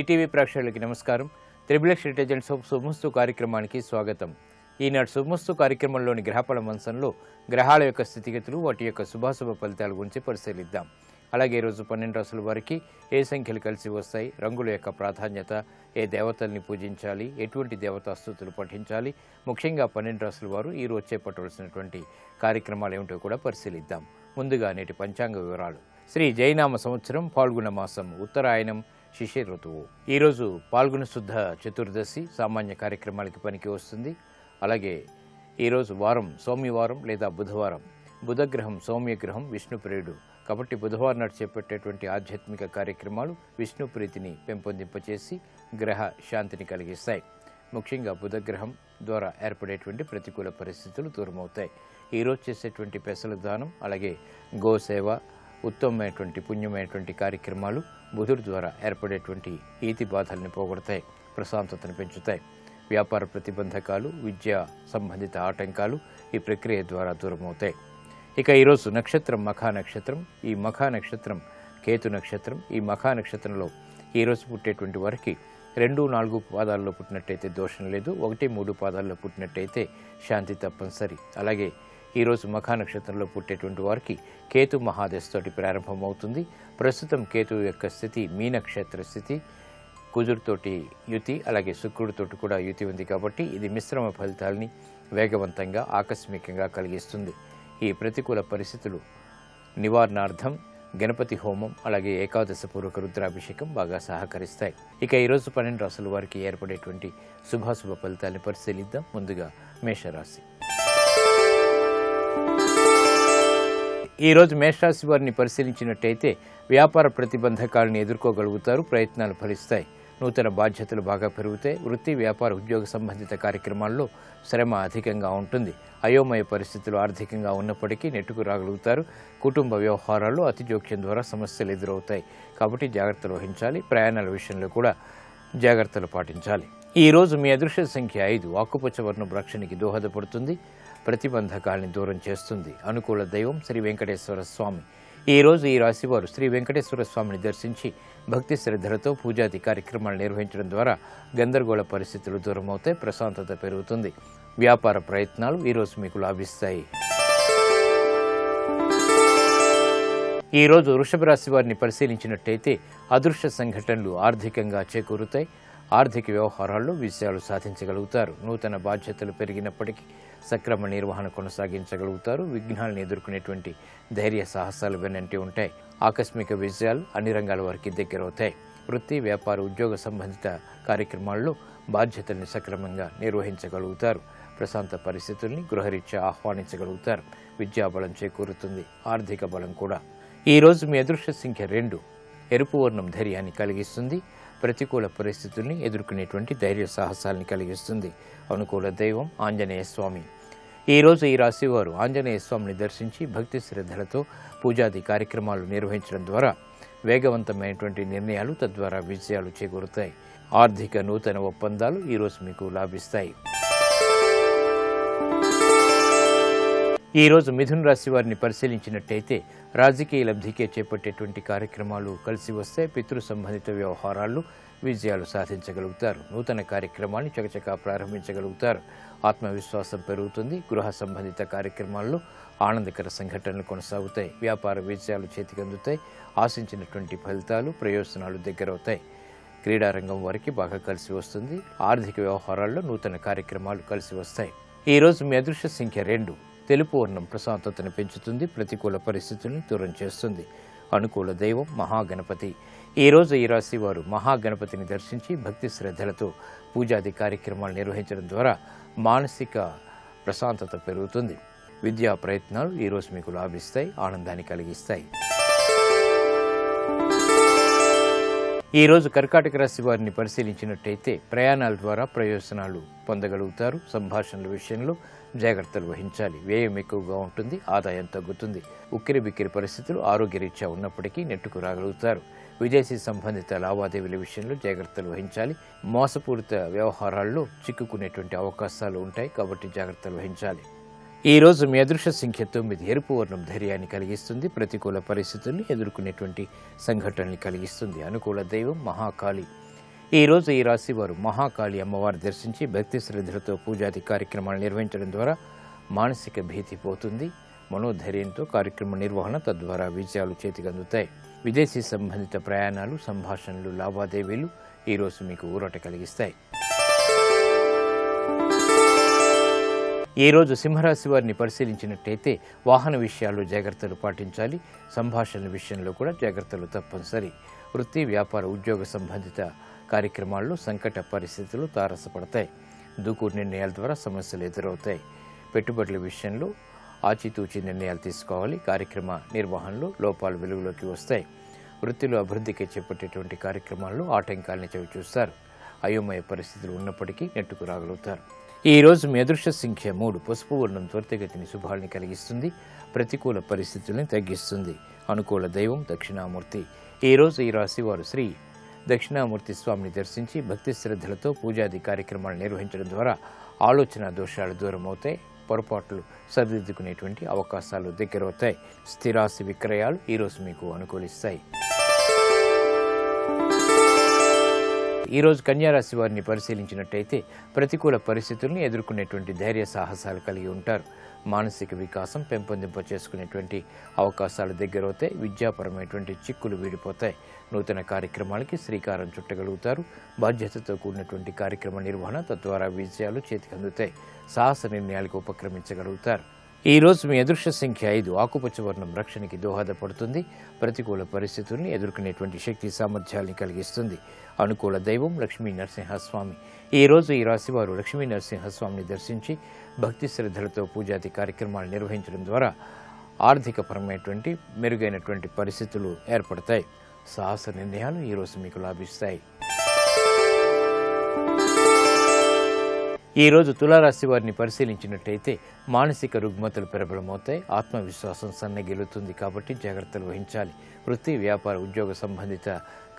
ETV ప్రేక్షకులకి నమస్కారం. Triplex intelligence of శుభమస్తు కార్యక్రమానికి స్వాగతం. ఈనాడు శుభమస్తు కార్యక్రమంలోని గ్రహఫల మంచంలో గ్రహాల యొక్క స్థితిగతులు, వాటి యొక్క శుభాశుభ ఫలితాల గురించి పరిశీలిద్దాం. అలాగే ఈరోజు 12 రాసుల వారికి ఏ సంఖ్యలు కలిసి వస్తాయి, రంగుల యొక్క ప్రాధాన్యత, ఏ దేవతల్ని పూజించాలి, ఎటువంటి దేవతా స్తుతులు పఠించాలి, ముఖ్యంగా 12 రాసుల వారు ఈరోజు చేపట్టవలసినటువంటి కార్యక్రమాలు ఏమిటో కూడా పరిశీలిద్దాం. ముందుగా నేటి పంచాంగ వివరాలు. శ్రీ జైనామ సంవత్సరం ఫాల్గుణ మాసం, ఉత్తరాయణం, శిశిర ఋతువు. ఈరోజు పాల్గొన శుద్ధ చతుర్దశి, సామాన్య కార్యక్రమాలకి పనికి వస్తుంది. అలాగే ఈరోజు వారం సౌమ్యవారం లేదా బుధవారం. బుధగ్రహం సౌమ్యగ్రహం, విష్ణుప్రియుడు కాబట్టి బుధవారం నాడు చేపట్టేటువంటి ఆధ్యాత్మిక కార్యక్రమాలు విష్ణు ప్రీతిని పెంపొందింపచేసి గ్రహ శాంతిని కలిగిస్తాయి. ముఖ్యంగా బుధగ్రహం ద్వారా ఏర్పడేటువంటి ప్రతికూల పరిస్థితులు దూరమవుతాయి. ఈరోజు చేసేటువంటి పెసల దానం, అలాగే గోసేవ, ఉత్తమమైనటువంటి పుణ్యమైనటువంటి కార్యక్రమాలు బుధుడి ద్వారా ఏర్పడేటువంటి ఈతి బాధల్ని పోగొడతాయి, ప్రశాంతతను పెంచుతాయి. వ్యాపార ప్రతిబంధకాలు, విద్యా సంబంధిత ఆటంకాలు ఈ ప్రక్రియ ద్వారా దూరమవుతాయి. ఇక ఈరోజు నక్షత్రం మఖా నక్షత్రం. ఈ మఖా నక్షత్రం కేతు నక్షత్రం. ఈ మఖా నక్షత్రంలో ఈరోజు పుట్టేటువంటి వారికి 2, 4 పాదాల్లో పుట్టినట్టయితే దోషం లేదు, 1, 3 పాదాల్లో పుట్టినట్టయితే శాంతి తప్పనిసరి. అలాగే ఈరోజు మఖా నక్షత్రంలో పుట్టేటువంటి వారికి కేతు మహాదశతోటి ప్రారంభమవుతుంది. ప్రస్తుతం కేతు యొక్క స్థితి మీనక్షేత్ర స్థితి, కుజుడితోటి యుతి, అలాగే శుక్రుడితోటి కూడా యుతి ఉంది. కాబట్టి ఇది మిశ్రమ ఫలితాలని వేగవంతంగా ఆకస్మికంగా కలిగిస్తుంది. ఈ ప్రతికూల పరిస్థితులు నివారణార్థం గణపతి హోమం, అలాగే ఏకాదశ పూర్వక రుద్రాభిషేకం బాగా సహకరిస్తాయి. ఇక ఈరోజు 12 రాసుల వారికి ఏర్పడేటువంటి శుభాశుభ ఫలితాలను పరిశీలిద్దాం. ముందుగా మేషరాశి. ఈరోజు మేషరాశి వారిని పరిశీలించినట్టయితే వ్యాపార ప్రతిబంధకాలను ఎదుర్కోగలుగుతారు, ప్రయత్నాలు ఫలిస్తాయి. నూతన బాధ్యతలు బాగా పెరుగుతాయి. వృత్తి, వ్యాపార, ఉద్యోగ సంబంధిత కార్యక్రమాల్లో శ్రమ అధికంగా ఉంటుంది. అయోమయ పరిస్థితులు ఆర్థికంగా ఉన్నప్పటికీ నెట్టుకు రాగలుగుతారు. కుటుంబ వ్యవహారాల్లో అతి జోక్యం ద్వారా సమస్యలు ఎదురవుతాయి. కాబట్టి జాగ్రత్తలు వహించాలి. ప్రయాణాల విషయంలో కూడా జాగ్రత్తలు పాటించాలి. ఈరోజు మీ అదృష్ట సంఖ్య 5. ఆకుపచ్చ వర్ణం రక్షణకి దోహదపడుతుంది, ప్రతిబంధకాలని దూరం చేస్తుంది. అనుకూల దైవం శ్రీ వెంకటేశ్వర స్వామి. ఈరోజు ఈ రాశివారు శ్రీ వెంకటేశ్వర స్వామిని దర్శించి భక్తి శ్రద్ధలతో పూజాది కార్యక్రమాలు నిర్వహించడం ద్వారా గందరగోళ పరిస్థితులు దూరమవుతాయి, ప్రశాంతత పెరుగుతుంది. వ్యాపార ప్రయత్నాలు ఈరోజు మీకు లాభిస్తాయి. ఈరోజు వృషభ రాశి వారిని పరిశీలించినట్టయితే అదృష్ట సంఘటనలు ఆర్థికంగా చేకూరుతాయి. ఆర్థిక వ్యవహారాల్లో విజయాలు సాధించగలుగుతారు. నూతన బాధ్యతలు పెరిగినప్పటికీ సక్రమ నిర్వహణ కొనసాగించగలుగుతారు. విఘ్నాలను ఎదుర్కొనేటువంటి ధైర్య సాహసాలు వెన్నంటి ఉంటాయి. ఆకస్మిక విజయాలు అన్ని రంగాల వారికి దగ్గరవుతాయి. వృత్తి, వ్యాపార, ఉద్యోగ సంబంధిత కార్యక్రమాల్లో బాధ్యతల్ని సక్రమంగా నిర్వహించగలుగుతారు. ప్రశాంత పరిస్థితుల్ని గృహరీత్యా ఆహ్వానించగలుగుతారు. విద్యాబలం చేకూరుతుంది, ఆర్థిక బలం కూడా. ఈరోజు మీ అదృష్ట సంఖ్య 2. ఎరుపు వర్ణం ధైర్యాన్ని కలిగిస్తుంది. ప్రతికూల పరిస్థితుల్ని ఎదుర్కొనేటువంటి ధైర్య సాహసాలని కలిగిస్తుంది. అనుకూల దైవం ఆంజనేయ స్వామి. ఈరోజు ఈ రాశివారు ఆంజనేయ స్వామిని దర్శించి భక్తి శ్రద్ధలతో పూజాది కార్యక్రమాలు నిర్వహించడం ద్వారా వేగవంతమైనటువంటి నిర్ణయాలు, తద్వారా విజయాలు చేకూరుతాయి. ఆర్థిక నూతన ఒప్పందాలు ఈరోజు మీకు లాభిస్తాయి. ఈరోజు మిథున రాశి వారిని పరిశీలించినట్టయితే రాజకీయ లబ్ధికే చేపట్టేటువంటి కార్యక్రమాలు కలిసి వస్తే పితృ సంబంధిత వ్యవహారాల్లో విజయాలు సాధించగలుగుతారు. నూతన కార్యక్రమాన్ని చకచకా ప్రారంభించగలుగుతారు. ఆత్మవిశ్వాసం పెరుగుతుంది. గృహ సంబంధిత కార్యక్రమాల్లో ఆనందకర సంఘటనలు కొనసాగుతాయి. వ్యాపార విజయాలు చేతికందుతాయి. ఆశించినటువంటి ఫలితాలు, ప్రయోజనాలు దగ్గరవుతాయి. క్రీడారంగం వారికి బాగా కలిసి వస్తుంది. ఆర్థిక వ్యవహారాల్లో నూతన కార్యక్రమాలు కలిసి వస్తాయి. ఈరోజు మీ అదృష్ట సంఖ్య 2. తెలుపు వర్ణం ప్రశాంతతను పెంచుతుంది, ప్రతికూల పరిస్థితుల్ని దూరం చేస్తుంది. అనుకూల దైవం మహాగణపతి. ఈరోజు ఈ రాశి వారు మహాగణపతిని దర్శించి భక్తి శ్రద్ధలతో పూజాది కార్యక్రమాలు నిర్వహించడం ద్వారా మానసిక ప్రశాంతత పెరుగుతుంది. విద్యా ప్రయత్నాలు ఈరోజు మీకు లాభిస్తాయి, ఆనందాన్ని కలిగిస్తాయి. ఈరోజు కర్కాటక రాశి వారిని పరిశీలించినట్టయితే ప్రయాణాల ద్వారా ప్రయోజనాలు పొందగలుగుతారు. సంభాషణల విషయంలో జాగ్రత్తలు వహించాలి. వ్యయం ఎక్కువగా ఉంటుంది, ఆదాయం తగ్గుతుంది. ఉక్కిరి బిక్కిరి పరిస్థితులు ఆరోగ్యరీత్యా ఉన్నప్పటికీ నెట్టుకు రాగలుగుతారు. విదేశీ సంబంధిత లావాదేవీల విషయంలో జాగ్రత్తలు వహించాలి. మోసపూరిత వ్యవహారాల్లో చిక్కుకునేటువంటి అవకాశాలు ఉంటాయి, కాబట్టి జాగ్రత్తలు వహించాలి. ఈ రోజు మీ అదృష్ట సంఖ్య 9 ఎరుపు వర్ణం ధైర్యాన్ని కలిగిస్తుంది. ప్రతికూల పరిస్థితుల్ని ఎదుర్కొనేటువంటి సంఘటనల్ని కలిగిస్తుంది. అనుకూల దైవం మహాకాళి. ఈరోజు ఈ రాశి వారు మహాకాళి అమ్మవారి దర్శించి భక్తి శ్రద్ధలతో పూజాది కార్యక్రమాలు నిర్వహించడం ద్వారా మానసిక భీతి పోతుంది. మనోధైర్యంతో కార్యక్రమ నిర్వహణ తద్వారా విజయాలు చేతికందుతాయి. విదేశీ సంబంధిత ప్రయాణాలు, సంభాషణలు, లావాదేవీలు ఈరోజు మీకు ఊరట కలిగిస్తాయి. ఈరోజు సింహరాశి వారిని పరిశీలించినట్టయితే వాహన విషయాల్లో జాగ్రత్తలు పాటించాలి. సంభాషణల విషయంలో కూడా జాగ్రత్తలు తప్పనిసరి. వృత్తి, వ్యాపార, ఉద్యోగ సంబంధిత కార్యక్రమాల్లో సంకట పరిస్థితులు తారసపడతాయి. దూకుడు నిర్ణయాల ద్వారా సమస్యలు ఎదురవుతాయి. పెట్టుబడుల విషయంలో ఆచితూచి నిర్ణయాలు తీసుకోవాలి. కార్యక్రమ నిర్వహణలో లోపాలు వెలుగులోకి వస్తాయి. వృత్తిలో అభివృద్ధికి చేపట్టేటువంటి కార్యక్రమాల్లో ఆటంకాలను చవిచూస్తారు. అయోమయ పరిస్థితులు ఉన్నప్పటికీ నెట్టుకు రాగలుగుతారు. ఈ రోజు మీ అదృష్ట సంఖ్య 3. పసుపు వర్ణం త్వరితగతిని శుభాల్ని కలిగిస్తుంది. ప్రతికూల పరిస్థితుల్ని తగ్గిస్తుంది. అనుకూల దైవం దక్షిణామూర్తి. ఈ రోజు ఈ రాశి వారు శ్రీ దక్షిణామూర్తి స్వామిని దర్శించి భక్తి శ్రద్ధలతో పూజాది కార్యక్రమాలు నిర్వహించడం ద్వారా ఆలోచన దోషాలు దూరం అవుతాయి. పొరపాట్లు సరిదిద్దుకునేటువంటి అవకాశాలు దగ్గరవుతాయి. స్థిరాస్తి విక్రయాలు ఈరోజు మీకు అనుకూలిస్తాయి. ఈరోజు కన్యారాశి వారిని పరిశీలించినట్టయితే ప్రతికూల పరిస్థితుల్ని ఎదుర్కొనేటువంటి ధైర్య సాహసాలు కలిగి ఉంటారు. మానసిక వికాసం పెంపొందింప చేసుకునేటువంటి అవకాశాలు దగ్గరవుతాయి. విద్యాపరమైనటువంటి చిక్కులు వీడిపోతాయి. నూతన కార్యక్రమాలకి శ్రీకారం చుట్టగలుగుతారు. బాధ్యతతో కూడినటువంటి కార్యక్రమ నిర్వహణ తద్వారా విజయాలు చేతికందుతాయి. సాహస నిర్ణయాలకు ఉపక్రమించగలుగుతారు. ఈ రోజు మీ అదృష్ట సంఖ్య 5. ఆకుపచ్చ వర్ణం రక్షణకి దోహదపడుతుంది. ప్రతికూల పరిస్థితుల్ని ఎదుర్కొనేటువంటి శక్తి సామర్థ్యాల్ని కలిగిస్తుంది. అనుకూల దైవం లక్ష్మీ నరసింహస్వామి. ఈ రోజు ఈ రాశి వారు లక్ష్మీ నరసింహస్వామిని దర్శించి భక్తి శ్రద్ధలతో పూజాది కార్యక్రమాలు నిర్వహించడం ద్వారా ఆర్థికపరమైనటువంటి మెరుగైనటువంటి పరిస్థితులు ఏర్పడతాయి. సాహస నిర్ణయాలు ఈరోజు మీకు లాభిస్తాయి. ఈ రోజు తులారాశి వారిని పరిశీలించినట్టయితే మానసిక రుగ్మతలు ప్రబలమవుతాయి. ఆత్మవిశ్వాసం సన్నగిలుతుంది కాబట్టి జాగ్రత్తలు వహించాలి. వృత్తి, వ్యాపార, ఉద్యోగ సంబంధిత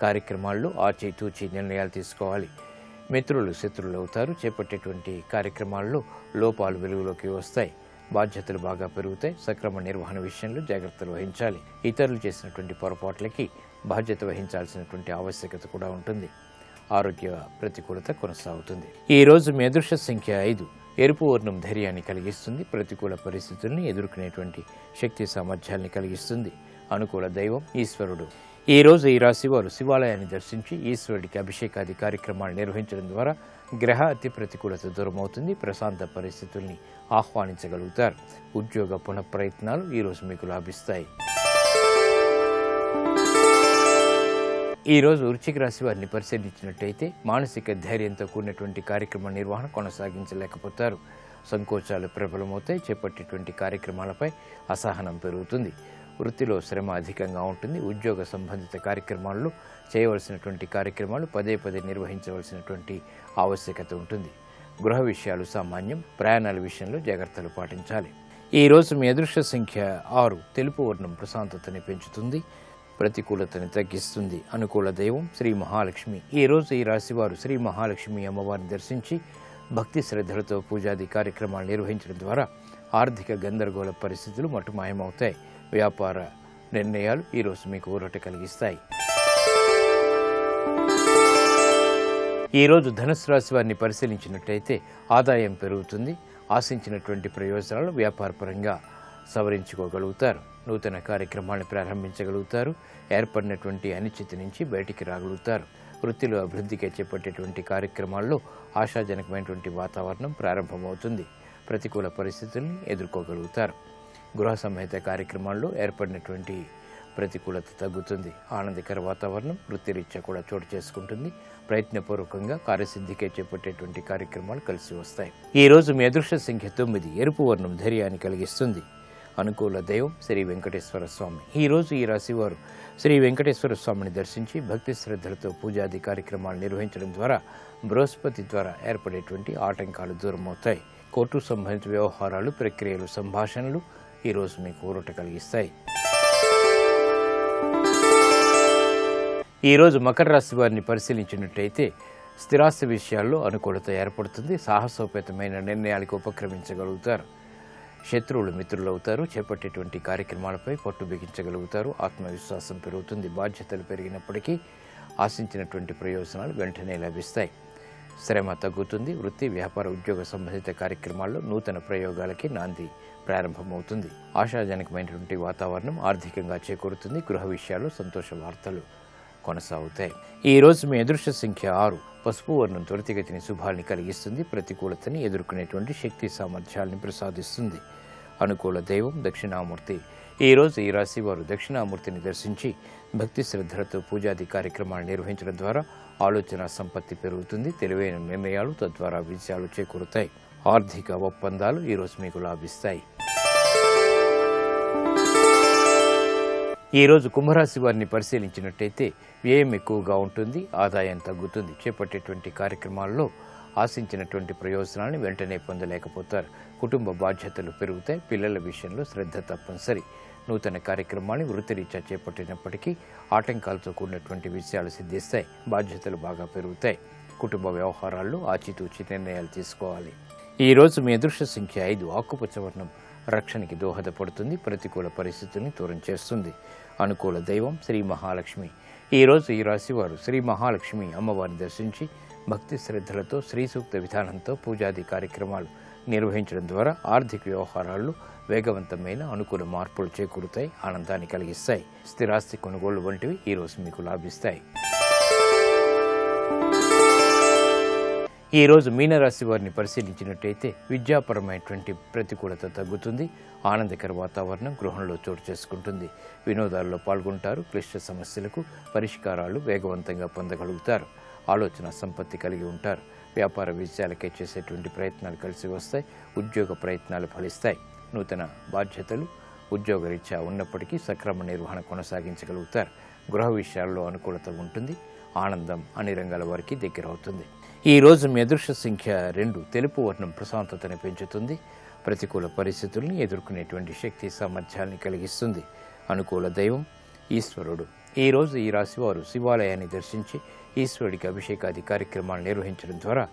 కార్యక్రమాల్లో ఆచితూచి నిర్ణయాలు తీసుకోవాలి. మిత్రులు శత్రువులు అవుతారు. చేపట్టేటువంటి కార్యక్రమాల్లో లోపాలు వెలుగులోకి వస్తాయి. బాధ్యతలు బాగా పెరుగుతాయి. సక్రమ నిర్వహణ విషయంలో జాగ్రత్తలు వహించాలి. ఇతరులు చేసినటువంటి పొరపాట్లకి బాధ్యత వహించాల్సినటువంటి ఆవశ్యకత కూడా ఉంటుంది. ఆరోగ్య ప్రతికూలత కొనసాగుతుంది. ఈ రోజు మీ అదృష్ట సంఖ్య 5. ఎరుపు వర్ణం ధైర్యాన్ని కలిగిస్తుంది. ప్రతికూల పరిస్థితుల్ని ఎదుర్కొనేటువంటి శక్తి సామర్థ్యాల్ని కలిగిస్తుంది. అనుకూల దైవం ఈశ్వరుడు. ఈ రోజు ఈ రాశి వారు శివాలయాన్ని దర్శించి ఈశ్వరుడికి అభిషేకాది కార్యక్రమాలు నిర్వహించడం ద్వారా గ్రహ అతి ప్రతికూలత దూరమవుతుంది. ప్రశాంత పరిస్థితుల్ని ఆహ్వానించగలుగుతారు. ఉద్యోగ పునఃప్రయత్నాలు ఈరోజు మీకు లాభిస్తాయి. ఈ రోజు వృశ్చిక రాశి వారిని పరిశీలించినట్టయితే మానసిక ధైర్యంతో కూడినటువంటి కార్యక్రమ నిర్వహణ కొనసాగించలేకపోతారు. సంకోచాలు ప్రబలమవుతాయి. చేపట్టేటువంటి కార్యక్రమాలపై అసహనం పెరుగుతుంది. వృత్తిలో శ్రమ అధికంగా ఉంటుంది. ఉద్యోగ సంబంధిత కార్యక్రమాల్లో చేయవలసినటువంటి కార్యక్రమాలు పదే పదే నిర్వహించవలసినటువంటి ఆవశ్యకత ఉంటుంది. గృహ విషయాలు సామాన్యం. ప్రయాణాల విషయంలో జాగ్రత్తలు పాటించాలి. ఈ రోజు మీ అదృష్ట సంఖ్య 6. తెలుపు వర్ణం ప్రశాంతతని పెంచుతుంది. ప్రతికూలతని తగ్గిస్తుంది. అనుకూల దైవం శ్రీ మహాలక్ష్మి. ఈ రోజు ఈ రాశి వారు శ్రీ మహాలక్ష్మి అమ్మవారిని దర్శించి భక్తి శ్రద్ధలతో పూజాది కార్యక్రమాలు నిర్వహించడం ద్వారా ఆర్థిక గందరగోళ పరిస్థితులు మటుమాయమవుతాయి. వ్యాపార నిర్ణయాలు ఈరోజు మీకు ఊరట కలిగిస్తాయి. ఈరోజు ధనుసు రాశి వారిని పరిశీలించినట్టయితే ఆదాయం పెరుగుతుంది. ఆశించినటువంటి ప్రయోజనాలు వ్యాపారపరంగా సవరించుకోగలుగుతారు. నూతన కార్యక్రమాలను ప్రారంభించగలుగుతారు. ఏర్పడినటువంటి అనిశ్చితి నుంచి బయటికి రాగలుగుతారు. వృత్తిలో అభివృద్ధికి చేపట్టేటువంటి కార్యక్రమాల్లో ఆశాజనకమైనటువంటి వాతావరణం ప్రారంభమవుతుంది. ప్రతికూల పరిస్థితుల్ని ఎదుర్కోగలుగుతారు. గృహ సంహిత కార్యక్రమాల్లో ఏర్పడినటువంటి ప్రతికూలత తగ్గుతుంది. ఆనందకర వాతావరణం వృత్తిరీత్యా కూడా చోటు చేసుకుంటుంది. ప్రయత్నపూర్వకంగా కార్యసిద్ధికే చేపట్టేటువంటి కార్యక్రమాలు కలిసి వస్తాయి. ఈ రోజు మీ అదృష్ట సంఖ్య 9. ఎరుపు వర్ణం ధైర్యాన్ని కలిగిస్తుంది. అనుకూల దైవం శ్రీ వెంకటేశ్వర స్వామి. ఈ రోజు ఈ రాశి వారు శ్రీ వెంకటేశ్వర స్వామిని దర్శించి భక్తి శ్రద్ధలతో పూజాది కార్యక్రమాలు నిర్వహించడం ద్వారా బృహస్పతి ద్వారా ఏర్పడేటువంటి ఆటంకాలు దూరమవుతాయి. కోర్టు సంబంధిత వ్యవహారాలు, ప్రక్రియలు, సంభాషణలు ఈరోజు మీకు ఊరట కలిగిస్తాయి. ఈరోజు మకర రాశి వారిని పరిశీలించినట్టయితే స్థిరాస్తి విషయాల్లో అనుకూలత ఏర్పడుతుంది. సాహసోపేతమైన నిర్ణయాలకు ఉపక్రమించగలుగుతారు. శత్రువులు మిత్రులు అవుతారు. చేపట్టేటువంటి కార్యక్రమాలపై పట్టు బిగించగలుగుతారు. ఆత్మవిశ్వాసం పెరుగుతుంది. బాధ్యతలు పెరిగినప్పటికీ ఆశించినటువంటి ప్రయోజనాలు వెంటనే లభిస్తాయి. శ్రమ తగ్గుతుంది. వృత్తి, వ్యాపార, ఉద్యోగ సంబంధిత కార్యక్రమాల్లో నూతన ప్రయోగాలకి నాంది ప్రారంభమవుతుంది. ఆశాజనకమైనటువంటి వాతావరణం ఆర్థికంగా చేకూరుతుంది. గృహ విషయాల్లో సంతోష వార్తలు కొనసాగుతాయి. ఈ రోజు మీ అదృష్ట సంఖ్య 6. పసుపు వర్ణం త్వరితగతిని శుభాల్ని కలిగిస్తుంది. ప్రతికూలతని ఎదుర్కొనేటువంటి శక్తి సామర్థ్యాల్ని ప్రసాదిస్తుంది. అనుకూల దైవం దక్షిణామూర్తి. ఈ రోజు ఈ రాశి వారు దక్షిణామూర్తిని దర్శించి భక్తి శ్రద్ధలతో పూజాది కార్యక్రమాలు నిర్వహించడం ద్వారా ఆలోచన సంపత్తి పెరుగుతుంది. తెలివైన నిర్ణయాలు తద్వారా విజయాలు చేకూరుతాయి. ఆర్థిక ఒప్పందాలు ఈరోజు మీకు లాభిస్తాయి. ఈరోజు కుంభరాశి వారిని పరిశీలించినట్టయితే వ్యయం ఎక్కువగా ఉంటుంది, ఆదాయం తగ్గుతుంది. చేపట్టేటువంటి కార్యక్రమాల్లో ఆశించినటువంటి ప్రయోజనాలను వెంటనే పొందలేకపోతారు. కుటుంబ బాధ్యతలు పెరుగుతాయి. పిల్లల విషయంలో శ్రద్ధ తప్పనిసరి. నూతన కార్యక్రమాన్ని వృత్తిరీత్యా చేపట్టినప్పటికీ ఆటంకాలతో కూడినటువంటి విషయాలు సిద్ధిస్తాయి. బాధ్యతలు బాగా పెరుగుతాయి. కుటుంబ వ్యవహారాల్లో ఆచితూచి నిర్ణయాలు తీసుకోవాలి. ఈ రోజు మీ అదృష్ట సంఖ్య 5. ఆకుపచ్చ వర్ణం రక్షణకి దోహదపడుతుంది. ప్రతికూల పరిస్థితుల్ని దూరం చేస్తుంది. అనుకూల దైవం శ్రీ మహాలక్ష్మి. ఈ రోజు ఈ రాశి వారు శ్రీ మహాలక్ష్మి అమ్మవారిని దర్శించి భక్తి శ్రద్ధలతో శ్రీ సూక్త విధానంతో పూజాది కార్యక్రమాలు నిర్వహించడం ద్వారా ఆర్థిక వ్యవహారాల్లో వేగవంతమైన అనుకూల మార్పులు చేకూరుతాయి. ఆనందాన్ని కలిగిస్తాయి. స్థిరాస్తి కొనుగోళ్లు వంటివి ఈరోజు మీకు లాభిస్తాయి. ఈరోజు మీనరాశి వారిని పరిశీలించినట్టయితే విద్యాపరమైనటువంటి ప్రతికూలత తగ్గుతుంది. ఆనందకర వాతావరణం గృహంలో చోటు చేసుకుంటుంది. వినోదాల్లో పాల్గొంటారు. క్లిష్ట సమస్యలకు పరిష్కారాలు వేగవంతంగా పొందగలుగుతారు. ఆలోచన సంపత్తి కలిగి ఉంటారు. వ్యాపార విజయాలకై చేసేటువంటి ప్రయత్నాలు కలిసి వస్తాయి. ఉద్యోగ ప్రయత్నాలు ఫలిస్తాయి. నూతన బాధ్యతలు ఉద్యోగరీత్యా ఉన్నప్పటికీ సక్రమ నిర్వహణ కొనసాగించగలుగుతారు. గృహ విషయాల్లో అనుకూలత ఉంటుంది. ఆనందం అన్ని రంగాల వారికి దగ్గర అవుతుంది. ఈ రోజు మీ అదృష్ట సంఖ్య 2. తెలుపు వర్ణం ప్రశాంతతని పెంచుతుంది. ప్రతికూల పరిస్థితుల్ని ఎదుర్కొనేటువంటి శక్తి సామర్థ్యాన్ని కలిగిస్తుంది. అనుకూల దైవం ఈశ్వరుడు. ఈ రోజు ఈ రాశివారు శివాలయాన్ని దర్శించి ఈశ్వరుడికి అభిషేకాది కార్యక్రమాలు నిర్వహించడం ద్వారా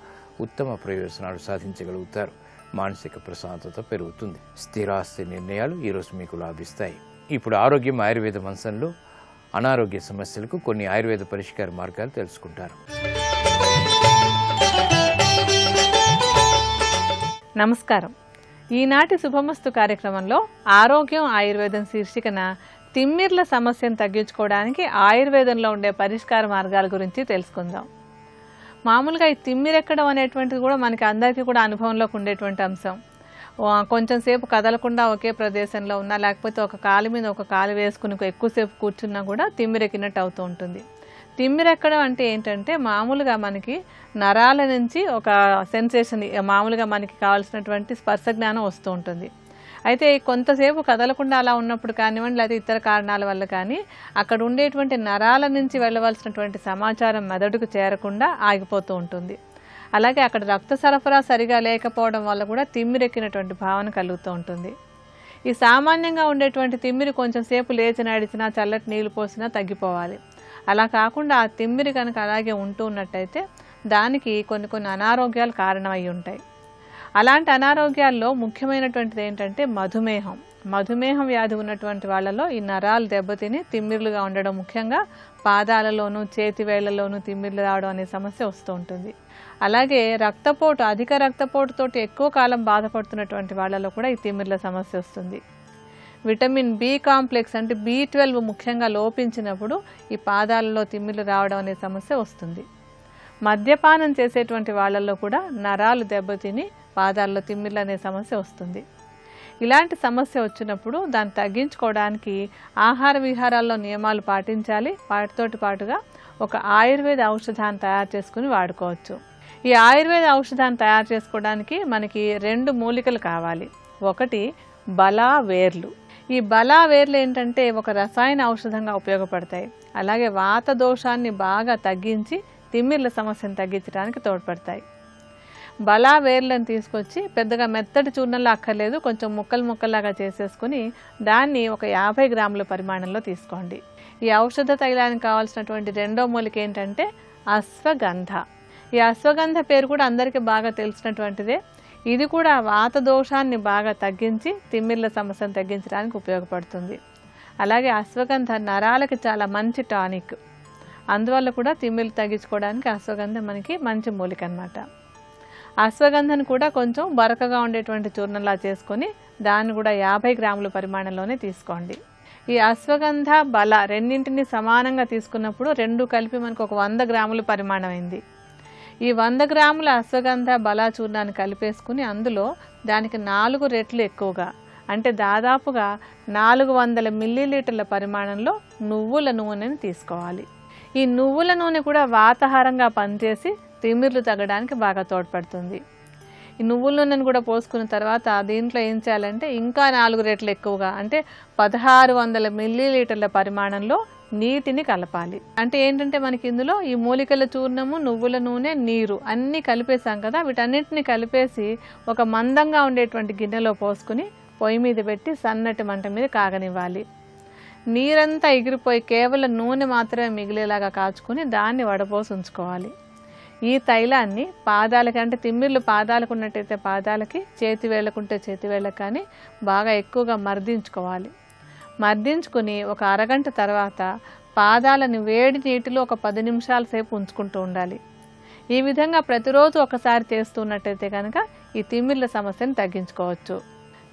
ఉత్తమ ప్రయోజనాలు సాధించగలుగుతారు. మానసిక ప్రశాంతత పెరుగుతుంది. స్థిరాస్తి నిర్ణయాలు ఈరోజు మీకు లాభిస్తాయి. ఇప్పుడు ఆరోగ్యం ఆయుర్వేద అంశంలో అనారోగ్య సమస్యలకు కొన్ని ఆయుర్వేద పరిష్కార మార్గాలు తెలుసుకుంటారు. నమస్కారం. ఈనాటి శుభమస్తు కార్యక్రమంలో ఆరోగ్యం ఆయుర్వేదం శీర్షికన తిమ్మిర్ల సమస్యను తగ్గించుకోవడానికి ఆయుర్వేదంలో ఉండే పరిష్కార మార్గాల గురించి తెలుసుకుందాం. మామూలుగా ఈ తిమ్మిరెక్కడం అనేటువంటిది కూడా మనకి అందరికీ కూడా అనుభవంలోకి ఉండేటువంటి అంశం. కొంచెం సేపు కదలకుండా ఒకే ప్రదేశంలో ఉన్నా, లేకపోతే ఒక కాలు మీద ఒక కాలు వేసుకుని ఎక్కువసేపు కూర్చున్నా కూడా తిమ్మిరెక్కినట్టు అవుతూ ఉంటుంది. తిమ్మిరెక్కడం అంటే ఏంటంటే మామూలుగా మనకి నరాల నుంచి ఒక సెన్సేషన్, మామూలుగా మనకి కావాల్సినటువంటి స్పర్శ జ్ఞానం వస్తూ ఉంటుంది. అయితే కొంతసేపు కదలకుండా అలా ఉన్నప్పుడు కానివ్వండి, లేకపోతే ఇతర కారణాల వల్ల కానీ అక్కడ ఉండేటువంటి నరాల నుంచి వెళ్ళవలసినటువంటి సమాచారం మెదడుకు చేరకుండా ఆగిపోతూ ఉంటుంది. అలాగే అక్కడ రక్త సరఫరా సరిగా లేకపోవడం వల్ల కూడా తిమ్మిరెక్కినటువంటి భావన కలుగుతూ ఉంటుంది. ఈ సామాన్యంగా ఉండేటువంటి తిమ్మిరి కొంచెం సేపు లేచి నడిచినా, చల్లటి నీళ్లు పోసినా తగ్గిపోవాలి. అలా కాకుండా ఆ తిమ్మిరి కనుక అలాగే ఉంటూ ఉన్నట్టయితే దానికి కొన్ని అనారోగ్యాలు కారణమై ఉంటాయి. అలాంటి అనారోగ్యాల్లో ముఖ్యమైనటువంటిది ఏంటంటే మధుమేహం వ్యాధి ఉన్నటువంటి వాళ్ళలో ఈ నరాలు దెబ్బతిని తిమ్మిర్లుగా ఉండడం, ముఖ్యంగా పాదాలలోనూ చేతి వేళ్లలోనూ తిమ్మిర్లు రావడం అనే సమస్య వస్తూ ఉంటుంది. అలాగే అధిక రక్తపోటుతోటి ఎక్కువ కాలం బాధపడుతున్నటువంటి వాళ్ళలో కూడా ఈ తిమ్మిర్ల సమస్య వస్తుంది. విటమిన్ బి కాంప్లెక్స్ అంటే B12 ముఖ్యంగా లోపించినప్పుడు ఈ పాదాలలో తిమ్మిర్లు రావడం అనే సమస్య వస్తుంది. మద్యపానం చేసేటువంటి వాళ్ళల్లో కూడా నరాలు దెబ్బతిని పాదాల్లో తిమ్మిర్లు అనే సమస్య వస్తుంది. ఇలాంటి సమస్య వచ్చినప్పుడు దాన్ని తగ్గించుకోవడానికి ఆహార విహారాల్లో నియమాలు పాటించాలి. వాటితోటి పాటుగా ఒక ఆయుర్వేద ఔషధాన్ని తయారు చేసుకుని వాడుకోవచ్చు. ఈ ఆయుర్వేద ఔషధాన్ని తయారు చేసుకోవడానికి మనకి 2 మూలికలు కావాలి. ఒకటి బలా వేర్లు. ఈ బలా వేర్లు ఏంటంటే ఒక రసాయన ఔషధంగా ఉపయోగపడతాయి. అలాగే వాత దోషాన్ని బాగా తగ్గించి తిమ్మిర్ల సమస్యను తగ్గించడానికి తోడ్పడతాయి. బలా వేర్లను తీసుకొచ్చి పెద్దగా మెత్తటి చూర్ణంలో అక్కర్లేదు, కొంచెం ముక్కల్లాగా చేసేసుకుని దాన్ని ఒక 50 గ్రాముల పరిమాణంలో తీసుకోండి. ఈ ఔషధ తైలానికి కావాల్సినటువంటి 2వ మూలిక ఏంటంటే అశ్వగంధ. ఈ అశ్వగంధ పేరు కూడా అందరికీ బాగా తెలిసినటువంటిదే. ఇది కూడా వాత దోషాన్ని బాగా తగ్గించి తిమ్మిర్ల సమస్యను తగ్గించడానికి ఉపయోగపడుతుంది. అలాగే అశ్వగంధ నరాలకి చాలా మంచి టానిక్. అందువల్ల కూడా తిమ్మిర్లు తగ్గించుకోవడానికి అశ్వగంధ మనకి మంచి మూలిక అన్నమాట. అశ్వగంధను కూడా కొంచెం బరకగా ఉండేటువంటి చూర్ణంలా చేసుకొని దాన్ని కూడా 50 గ్రాముల పరిమాణంలోనే తీసుకోండి. ఈ అశ్వగంధ బల రెండింటిని సమానంగా తీసుకున్నప్పుడు రెండు కలిపి మనకు ఒక 100 గ్రాముల పరిమాణం అయింది. ఈ 100 గ్రాముల అశ్వగంధ బల చూర్ణాన్ని కలిపేసుకుని అందులో దానికి 4 రెట్లు ఎక్కువగా అంటే దాదాపుగా 400 మిల్లీలీటర్ల పరిమాణంలో నువ్వుల నూనెని తీసుకోవాలి. ఈ నువ్వుల నూనె కూడా వాతాహారంగా పనిచేసి తిమ్మిర్లు తగ్గడానికి బాగా తోడ్పడుతుంది. ఈ నువ్వుల నూనెను కూడా పోసుకున్న తర్వాత దీంట్లో ఏం చేయాలంటే ఇంకా 4 రెట్లు ఎక్కువగా అంటే 1600 మిల్లీలీటర్ల పరిమాణంలో నీటిని కలపాలి. అంటే ఏంటంటే మనకి ఇందులో ఈ మూలికల చూర్ణము, నువ్వుల నూనె, నీరు అన్నీ కలిపేసాం కదా, వీటన్నిటిని కలిపేసి ఒక మందంగా ఉండేటువంటి గిన్నెలో పోసుకుని పొయ్యి మీద పెట్టి సన్నటి మంట మీద కాగనివ్వాలి. నీరంతా ఎగిరిపోయి కేవలం నూనె మాత్రమే మిగిలేలాగా కాచుకుని దాన్ని వడపోసి ఉంచుకోవాలి. ఈ తైలాన్ని పాదాలకి అంటే తిమ్మిర్లు పాదాలకు ఉన్నట్టయితే పాదాలకి, చేతి వేళ్ళకుంటే చేతి వేళ్ళకి కానీ బాగా ఎక్కువగా మర్దించుకోవాలి. మర్దించుకుని ఒక అరగంట తర్వాత పాదాలను వేడి నీటిలో ఒక 10 నిమిషాల సేపు ఉంచుకుంటూ ఉండాలి. ఈ విధంగా ప్రతిరోజు ఒకసారి చేస్తున్నట్టయితే కనుక ఈ తిమ్మిర్ల సమస్యను తగ్గించుకోవచ్చు.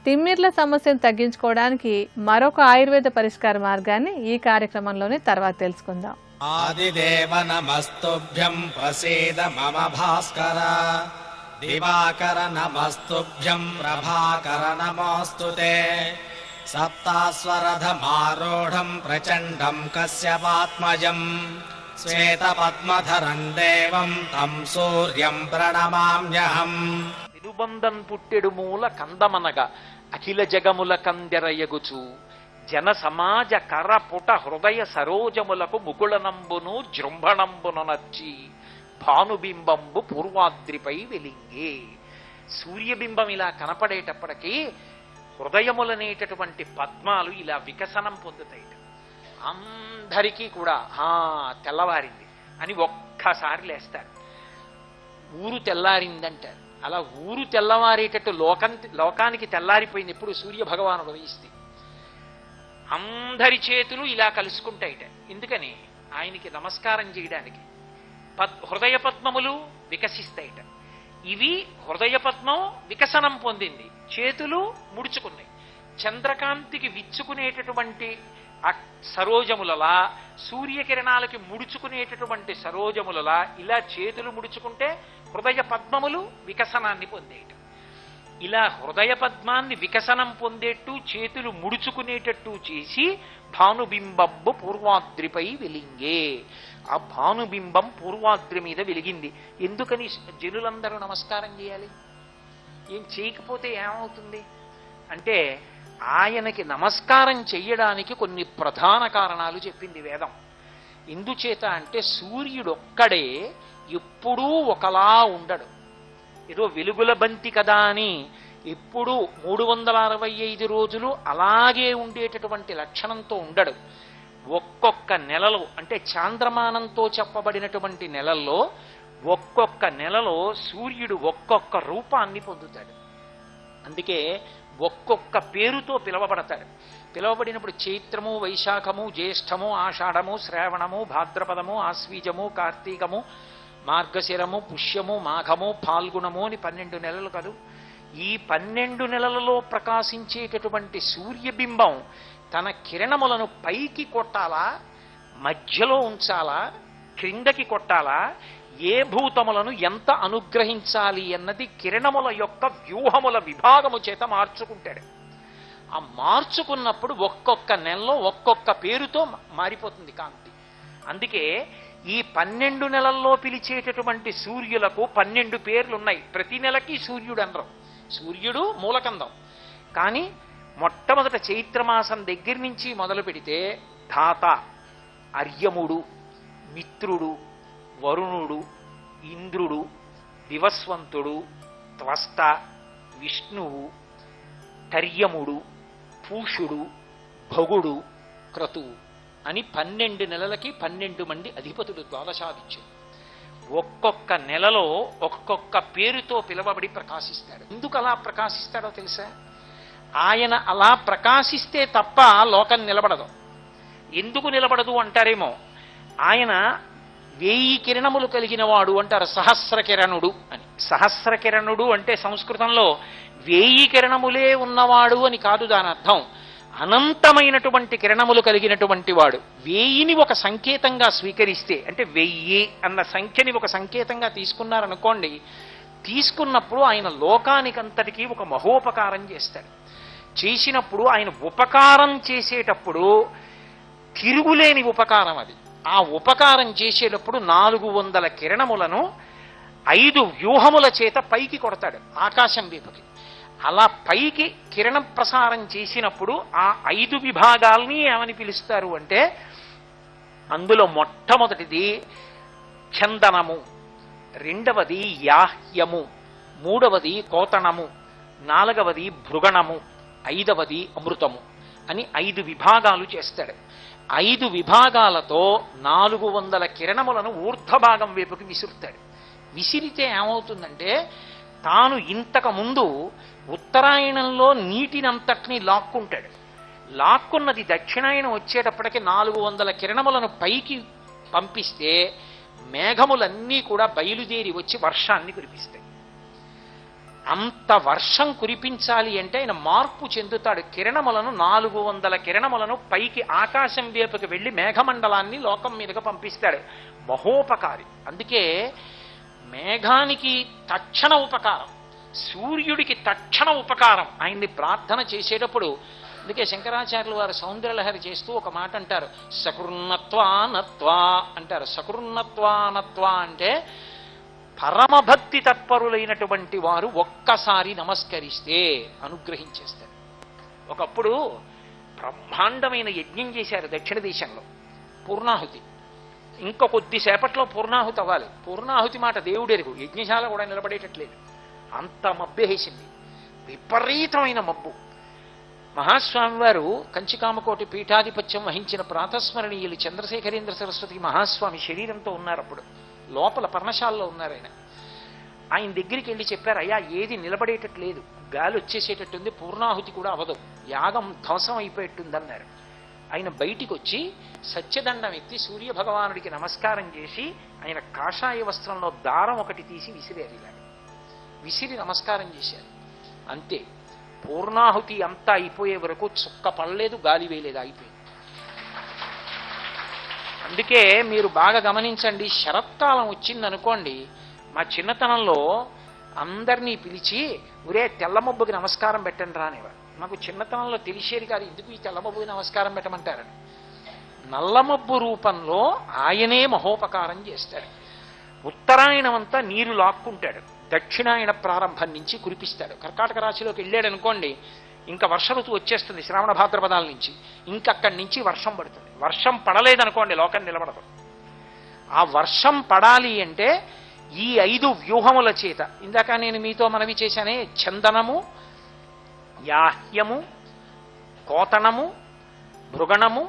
తిమ్మిర్ల సమస్యను తగ్గించుకోవడానికి మరొక ఆయుర్వేద పరిష్కార మార్గాన్ని ఈ కార్యక్రమంలోనే తర్వాత తెలుసుకుందాం. ఆదిదేవ నమస్తుభ్యం ప్రసీద మమ భాస్కర, దివాకర నమస్తుభ్యం ప్రభాకర నమోస్తుతే. సప్తాస్వరథమారూఢం ప్రచండం కశ్యపాత్మజం, శ్వేతపద్మధరం దేవం తం సూర్యం ప్రణమామ్యహం. తిరుబంధం పుట్టెడు మూల కందమనగ అఖిల జగముల కందెరయగుచు, జన సమాజ కర పుట హృదయ సరోజములకు ముకుళనంబును జృంభణంబును నచ్చి, భానుబింబంబు పూర్వాద్రిపై వెలింగే. సూర్యబింబం ఇలా కనపడేటప్పటికీ హృదయములనేటటువంటి పద్మాలు ఇలా వికసనం పొందుతాయి. అందరికీ కూడా తెల్లవారింది అని ఒక్కసారి లేస్తారు. ఊరు తెల్లారిందంటారు. అలా ఊరు తెల్లవారేటట్టు లోకానికి తెల్లారిపోయింది ఎప్పుడు సూర్య భగవానుడు ఉదయిస్తే. అందరి చేతులు ఇలా కలుసుకుంటాయిట. ఎందుకని? ఆయనకి నమస్కారం చేయడానికి. హృదయ పద్మములు వికసిస్తాయిట. ఇవి హృదయ పద్మం వికసనం పొందింది, చేతులు ముడుచుకున్నాయి. చంద్రకాంతికి విచ్చుకునేటటువంటి సరోజములలా, సూర్యకిరణాలకి ముడుచుకునేటటువంటి సరోజములలా ఇలా చేతులు ముడుచుకుంటే హృదయ పద్మములు వికసనాన్ని పొందేట. ఇలా హృదయ పద్మాన్ని వికసనం పొందేట్టు చేతులు ముడుచుకునేటట్టు చేసి భానుబింబంబు పూర్వాద్రిపై వెలింగే. ఆ భానుబింబం పూర్వాద్రి మీద వెలిగింది. ఎందుకని జనులందరూ నమస్కారం చేయాలి? ఏం చేయకపోతే ఏమవుతుంది అంటే, ఆయనకి నమస్కారం చెయ్యడానికి కొన్ని ప్రధాన కారణాలు చెప్పింది వేదం. ఎందుచేత అంటే సూర్యుడొక్కడే ఎప్పుడూ ఒకలా ఉండడు. ఏదో వెలుగుల బంతి కదా అని ఎప్పుడూ 365 రోజులు అలాగే ఉండేటటువంటి లక్షణంతో ఉండడు. ఒక్కొక్క నెలలో అంటే చాంద్రమానంతో చెప్పబడినటువంటి నెలల్లో ఒక్కొక్క నెలలో సూర్యుడు ఒక్కొక్క రూపాన్ని పొందుతాడు. అందుకే ఒక్కొక్క పేరుతో పిలవబడతాడు. పిలవబడినప్పుడు చైత్రము, వైశాఖము, జ్యేష్ఠము, ఆషాఢము, శ్రావణము, భాద్రపదము, ఆశ్వీజము, కార్తీకము, మార్గశిరము, పుష్యము, మాఘము, ఫాల్గుణము అని 12 నెలలు కదూ. ఈ 12 నెలలలో ప్రకాశించేటటువంటి సూర్యబింబం తన కిరణములను పైకి కొట్టాలా, మధ్యలో ఉంచాలా, క్రిందకి కొట్టాలా, ఏ భూతములను ఎంత అనుగ్రహించాలి అన్నది కిరణముల యొక్క వ్యూహముల విభాగము చేత మార్చుకుంటాడు. ఆ మార్చుకున్నప్పుడు ఒక్కొక్క నెలలో ఒక్కొక్క పేరుతో మారిపోతుంది కాంతి. అందుకే ఈ 12 నెలల్లో పిలిచేటటువంటి సూర్యులకు 12 పేర్లున్నాయి. ప్రతి నెలకి సూర్యుడు అనరు. సూర్యుడు మూలకందం. కానీ మొట్టమొదట చైత్రమాసం దగ్గర నుంచి మొదలు పెడితే ధాత, అర్యముడు, మిత్రుడు, వరుణుడు, ఇంద్రుడు, వివస్వంతుడు, త్వష్ట, విష్ణువు, తర్యముడు, పూషుడు, భగుడు, క్రతువు అని 12 నెలలకి 12 మంది అధిపతులు ద్వాదశాదిత్యులు. ఒక్కొక్క నెలలో ఒక్కొక్క పేరుతో పిలవబడి ప్రకాశిస్తాడు. ఎందుకు అలా ప్రకాశిస్తాడో తెలుసా? ఆయన అలా ప్రకాశిస్తే తప్ప లోకం నిలబడదు. ఎందుకు నిలబడదు అంటారేమో, ఆయన 1000 కిరణములు కలిగిన వాడు అంటారు సహస్ర కిరణుడు అని. సహస్ర కిరణుడు అంటే సంస్కృతంలో 1000 కిరణములే ఉన్నవాడు అని కాదు దాని అర్థం. అనంతమైనటువంటి కిరణములు కలిగినటువంటి వాడు. 1000ని ఒక సంకేతంగా స్వీకరిస్తే, అంటే 1000 అన్న సంఖ్యని ఒక సంకేతంగా తీసుకున్నారనుకోండి, తీసుకున్నప్పుడు ఆయన లోకానికంతటికీ ఒక మహోపకారం చేస్తాడు. చేసినప్పుడు ఆయన ఉపకారం చేసేటప్పుడు తిరుగులేని ఉపకారం అది. ఆ ఉపకారం చేసేటప్పుడు 400 కిరణములను 5 వ్యూహముల చేత పైకి కొడతాడు ఆకాశం వైపుకి. అలా పైకి కిరణ ప్రసారం చేసినప్పుడు ఆ 5 విభాగాల్ని ఏమని పిలుస్తారు అంటే, అందులో మొట్టమొదటిది చందనము, రెండవది యాహ్యము, మూడవది కోతణము, నాలుగవది భృగణము, 5వది అమృతము అని 5 విభాగాలు చేస్తాడు. 5 విభాగాలతో 400 కిరణములను ఊర్ధ్వభాగం వైపుకి విసురుతాడు. విసిరితే ఏమవుతుందంటే, తాను ఇంతకు ముందు ఉత్తరాయణంలో నీటినంతటినీ లాక్కుంటాడు. లాక్కున్నది దక్షిణాయనం వచ్చేటప్పటికి 400 కిరణములను పైకి పంపిస్తే మేఘములన్నీ కూడా బయలుదేరి వచ్చి వర్షాన్ని కురిపిస్తాయి. అంత వర్షం కురిపించాలి అంటే ఆయన మార్పు చెందుతాడు. కిరణములను 400 కిరణములను పైకి ఆకాశం వైపుకి వెళ్ళి మేఘమండలాన్ని లోకం మీదగా పంపిస్తాడు. మహోపకారి. అందుకే మేఘానికి తక్షణ ఉపకారం, సూర్యుడికి తక్షణ ఉపకారం. ఆయన్ని ప్రార్థన చేసేటప్పుడు అందుకే శంకరాచార్యులు వారు సౌందర్యలహరి చేస్తూ ఒక మాట అంటారు, సకృన్నత్వానత్వా అంటారు. సకృన్నత్వానత్వా అంటే పరమభక్తి తత్పరులైనటువంటి వారు ఒక్కసారి నమస్కరిస్తే అనుగ్రహించేస్తారు. ఒకప్పుడు బ్రహ్మాండమైన యజ్ఞం చేశారు దక్షిణ దేశంలో, పూర్ణాహుతి. ఇంకా కొద్దిసేపట్లో పూర్ణాహుతి అవ్వాలి. పూర్ణాహుతి మాట దేవుడెరుగు, యజ్ఞశాల కూడా నిలబడేటట్లేదు. అంత మబ్బేసింది, విపరీతమైన మబ్బు. మహాస్వామి వారు కంచికామకోటి పీఠాధిపత్యం వహించిన ప్రాతస్మరణీయులు చంద్రశేఖరేంద్ర సరస్వతి మహాస్వామి శరీరంతో ఉన్నారు. అప్పుడు లోపల పర్ణశాలలో ఉన్నారు. ఆయన దగ్గరికి వెళ్ళి చెప్పారు, అయ్యా ఏది నిలబడేటట్లేదు, గాలి వచ్చేసేటట్టుంది, పూర్ణాహుతి కూడా అవదు, యాగం ధ్వంసం అయిపోయేట్టుందన్నారు. ఆయన బయటికి వచ్చి సత్యదండం ఎత్తి సూర్య భగవానుడికి నమస్కారం చేసి ఆయన కాషాయ వస్త్రంలో దారం ఒకటి తీసి విసిరారు. ఇలా విసిరి నమస్కారం చేశారు. అంతే, పూర్ణాహుతి అంతా అయిపోయే వరకు చుక్క పడలేదు, గాలి వేయలేదు, అయిపోయింది. అందుకే మీరు బాగా గమనించండి, శరత్కాలం వచ్చిందనుకోండి, మా చిన్నతనంలో అందరినీ పిలిచి ఒరే తెల్లమబ్బుకి నమస్కారం పెట్టండి రానివారు. మాకు చిన్నతనంలో తెలిసేది కాదు ఎందుకు ఈ తెల్లమబ్బుకి నమస్కారం పెట్టమంటారని. నల్లమబ్బు రూపంలో ఆయనే మహోపకారం చేస్తాడు. ఉత్తరాయణం అంతా నీరు లాక్కుంటాడు, దక్షిణాయన ప్రారంభం నుంచి కురిపిస్తాడు. కర్కాటక రాశిలోకి వెళ్ళాడు అనుకోండి, ఇంకా వర్ష ఋతువు వచ్చేస్తుంది శ్రావణ భాద్రపదాల నుంచి, ఇంకక్కడి నుంచి వర్షం పడుతుంది. వర్షం పడలేదనుకోండి లోకం నిలబడదు. ఆ వర్షం పడాలి అంటే ఈ 5 వ్యూహముల చేత, ఇందాక నేను మీతో మనవి చేశానే, చందనము, యాహ్యము, కోతణము, భృగణము,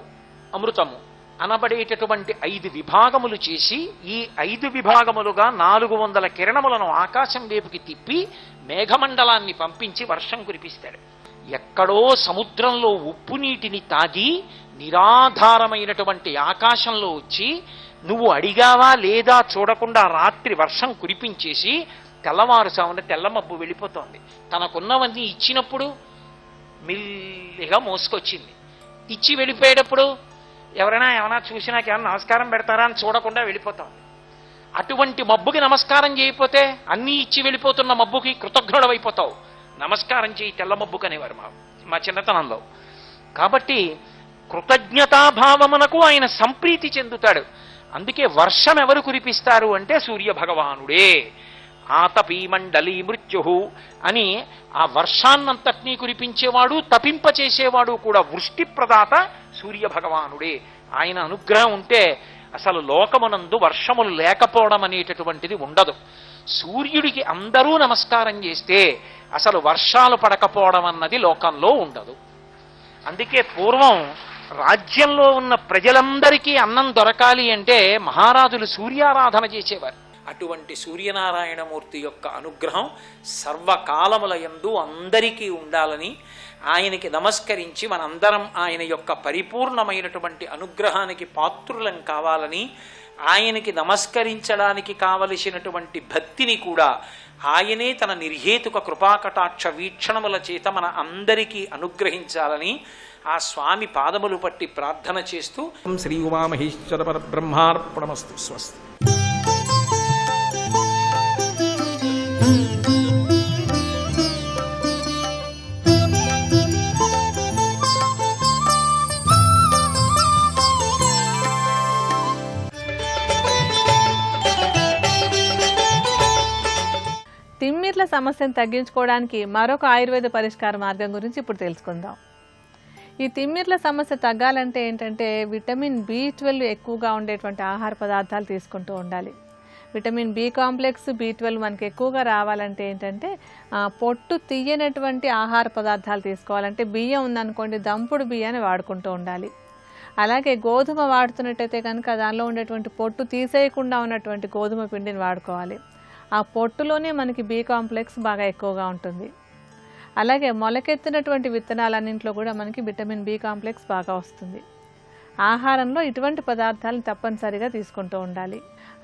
అమృతము అనబడేటటువంటి 5 విభాగములు చేసి ఈ 5 విభాగములుగా 400 కిరణములను ఆకాశం వైపుకి తిప్పి మేఘమండలాన్ని పంపించి వర్షం కురిపిస్తాడు. ఎక్కడో సముద్రంలో ఉప్పు నీటిని తాగి నిరాధారమైనటువంటి ఆకాశంలో వచ్చి నువ్వు అడిగావా లేదా చూడకుండా రాత్రి వర్షం కురిపించేసి తెల్లవారుసామున తెల్లమబ్బు వెళ్ళిపోతోంది. తనకున్నవన్నీ ఇచ్చినప్పుడు మిల్లిగా మోసుకొచ్చింది. ఇచ్చి వెళ్ళిపోయేటప్పుడు ఎవరైనా చూసి నాకు ఏమైనా నమస్కారం పెడతారా అని చూడకుండా వెళ్ళిపోతోంది. అటువంటి మబ్బుకి నమస్కారం చేయకపోతే అన్నీ ఇచ్చి వెళ్ళిపోతున్న మబ్బుకి కృతజ్ఞుడవైపోతావు. నమస్కారం చేయి తెల్ల మబ్బుకు అనేవారు మా చిన్నతనంలో. కాబట్టి కృతజ్ఞతాభావమునకు ఆయన సంప్రీతి చెందుతాడు. అందుకే వర్షం ఎవరు కురిపిస్తారు అంటే సూర్య భగవానుడే. ఆతపీ మండలీ మృత్యు అని ఆ వర్షాన్నంతటినీ కురిపించేవాడు, తపింపచేసేవాడు కూడా వృష్టి ప్రదాత సూర్య భగవానుడే. ఆయన అనుగ్రహం ఉంటే అసలు లోకమునందు వర్షములు లేకపోవడం అనేటటువంటిది ఉండదు. సూర్యుడికి అందరూ నమస్కారం చేస్తే అసలు వర్షాలు పడకపోవడం అన్నది లోకంలో ఉండదు. అందుకే పూర్వం రాజ్యంలో ఉన్న ప్రజలందరికీ అన్నం దొరకాలి అంటే మహారాజులు సూర్యారాధన చేసేవారు. అటువంటి సూర్యనారాయణమూర్తి యొక్క అనుగ్రహం సర్వకాలముల యందు అందరికీ ఉండాలని, ఆయనకి నమస్కరించి మనందరం ఆయన యొక్క పరిపూర్ణమైనటువంటి అనుగ్రహానికి పాత్రులం కావాలని, ఆయనకి నమస్కరించడానికి కావలసినటువంటి భక్తిని కూడా ఆయనే తన నిర్హేతుక కృపాకటాక్ష వీక్షణముల చేత మన అందరికీ అనుగ్రహించాలని ఆ స్వామి పాదములు పట్టి ప్రార్థన చేస్తూ శ్రీ ఉమామహేశ్వర పరబ్రహ్మార్పణమస్తు. స్వస్తి. తిమ్మిర్ల సమస్యను తగ్గించుకోవడానికి మరొక ఆయుర్వేద పరిష్కార మార్గం గురించి ఇప్పుడు తెలుసుకుందాం. ఈ తిమ్మిర్ల సమస్య తగ్గాలంటే ఏంటంటే విటమిన్ B12 ఎక్కువగా ఉండేటువంటి ఆహార పదార్థాలు తీసుకుంటూ ఉండాలి. విటమిన్ B కాంప్లెక్స్, B12 మనకి ఎక్కువగా రావాలంటే ఏంటంటే పొట్టు తీయనటువంటి ఆహార పదార్థాలు తీసుకోవాలంటే బియ్యం ఉందనుకోండి, దంపుడు బియ్యాన్ని వాడుకుంటూ ఉండాలి. అలాగే గోధుమ వాడుతున్నట్టయితే కనుక దానిలో ఉండేటువంటి పొట్టు తీసేయకుండా ఉన్నటువంటి గోధుమ పిండిని వాడుకోవాలి. ఆ పొట్టులోనే మనకి B కాంప్లెక్స్ బాగా ఎక్కువగా ఉంటుంది. అలాగే మొలకెత్తినటువంటి విత్తనాలన్నింటిలో కూడా మనకి విటమిన్ B కాంప్లెక్స్ బాగా వస్తుంది. ఆహారంలో ఇటువంటి పదార్థాలను తప్పనిసరిగా తీసుకుంటూ ఉండాలి.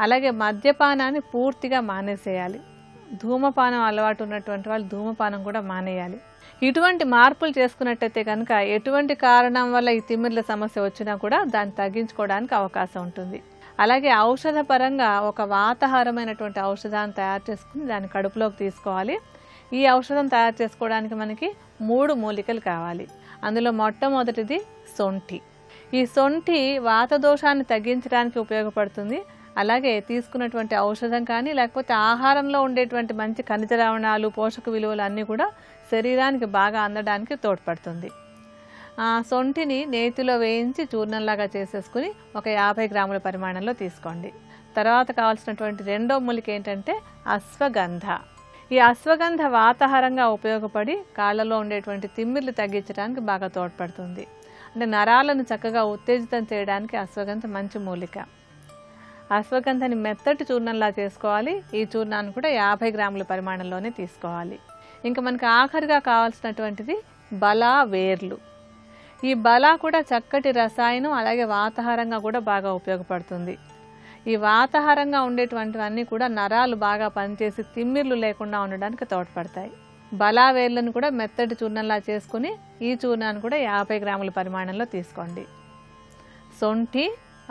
అలాగే మద్యపానాన్ని పూర్తిగా మానేసేయాలి. ధూమపానం అలవాటు ఉన్నటువంటి వాళ్ళు ధూమపానం కూడా మానేయాలి. ఇటువంటి మార్పులు చేసుకున్నట్టయితే కనుక ఎటువంటి కారణం వల్ల ఈ తిమ్మిర్ల సమస్య వచ్చినా కూడా దాన్ని తగ్గించుకోవడానికి అవకాశం ఉంటుంది. అలాగే ఔషధ పరంగా ఒక వాతాహారమైనటువంటి ఔషధాన్ని తయారు చేసుకుని దాన్ని కడుపులోకి తీసుకోవాలి. ఈ ఔషధం తయారు చేసుకోవడానికి మనకి 3 మూలికలు కావాలి. అందులో మొట్టమొదటిది సొంఠి. ఈ సొంఠి వాత దోషాన్ని తగ్గించడానికి ఉపయోగపడుతుంది. అలాగే తీసుకున్నటువంటి ఔషధం కానీ లేకపోతే ఆహారంలో ఉండేటువంటి మంచి ఖనిజ లవణాలు, పోషక విలువలు అన్నీ కూడా శరీరానికి బాగా అందడానికి తోడ్పడుతుంది. సొంఠిని నేతిలో వేయించి చూర్ణంలాగా చేసేసుకుని ఒక 50 గ్రాముల పరిమాణంలో తీసుకోండి. తర్వాత కావాల్సినటువంటి రెండో మూలిక ఏంటంటే అశ్వగంధ. ఈ అశ్వగంధ వాతాహారంగా ఉపయోగపడి కాళ్ళలో ఉండేటువంటి తిమ్మిర్లు తగ్గించడానికి బాగా తోడ్పడుతుంది. అంటే నరాలను చక్కగా ఉత్తేజితం చేయడానికి అశ్వగంధ మంచి మూలిక. అశ్వగంధని మెత్తటి చూర్ణంలా చేసుకోవాలి. ఈ చూర్ణాన్ని కూడా 50 గ్రాముల పరిమాణంలోనే తీసుకోవాలి. ఇంకా మనకు ఆఖరిగా కావాల్సినటువంటిది బలా వేర్లు. ఈ బలా కూడా చక్కటి రసాయనం, అలాగే వాతాహారంగా కూడా బాగా ఉపయోగపడుతుంది. ఈ వాతాహారంగా ఉండేటువంటివన్నీ కూడా నరాలు బాగా పనిచేసి తిమ్మిర్లు లేకుండా ఉండడానికి తోడ్పడతాయి. బలా వేర్లను కూడా మెత్తటి చూర్ణంలా చేసుకుని ఈ చూర్ణాన్ని కూడా 50 గ్రాముల పరిమాణంలో తీసుకోండి. సొంఠి,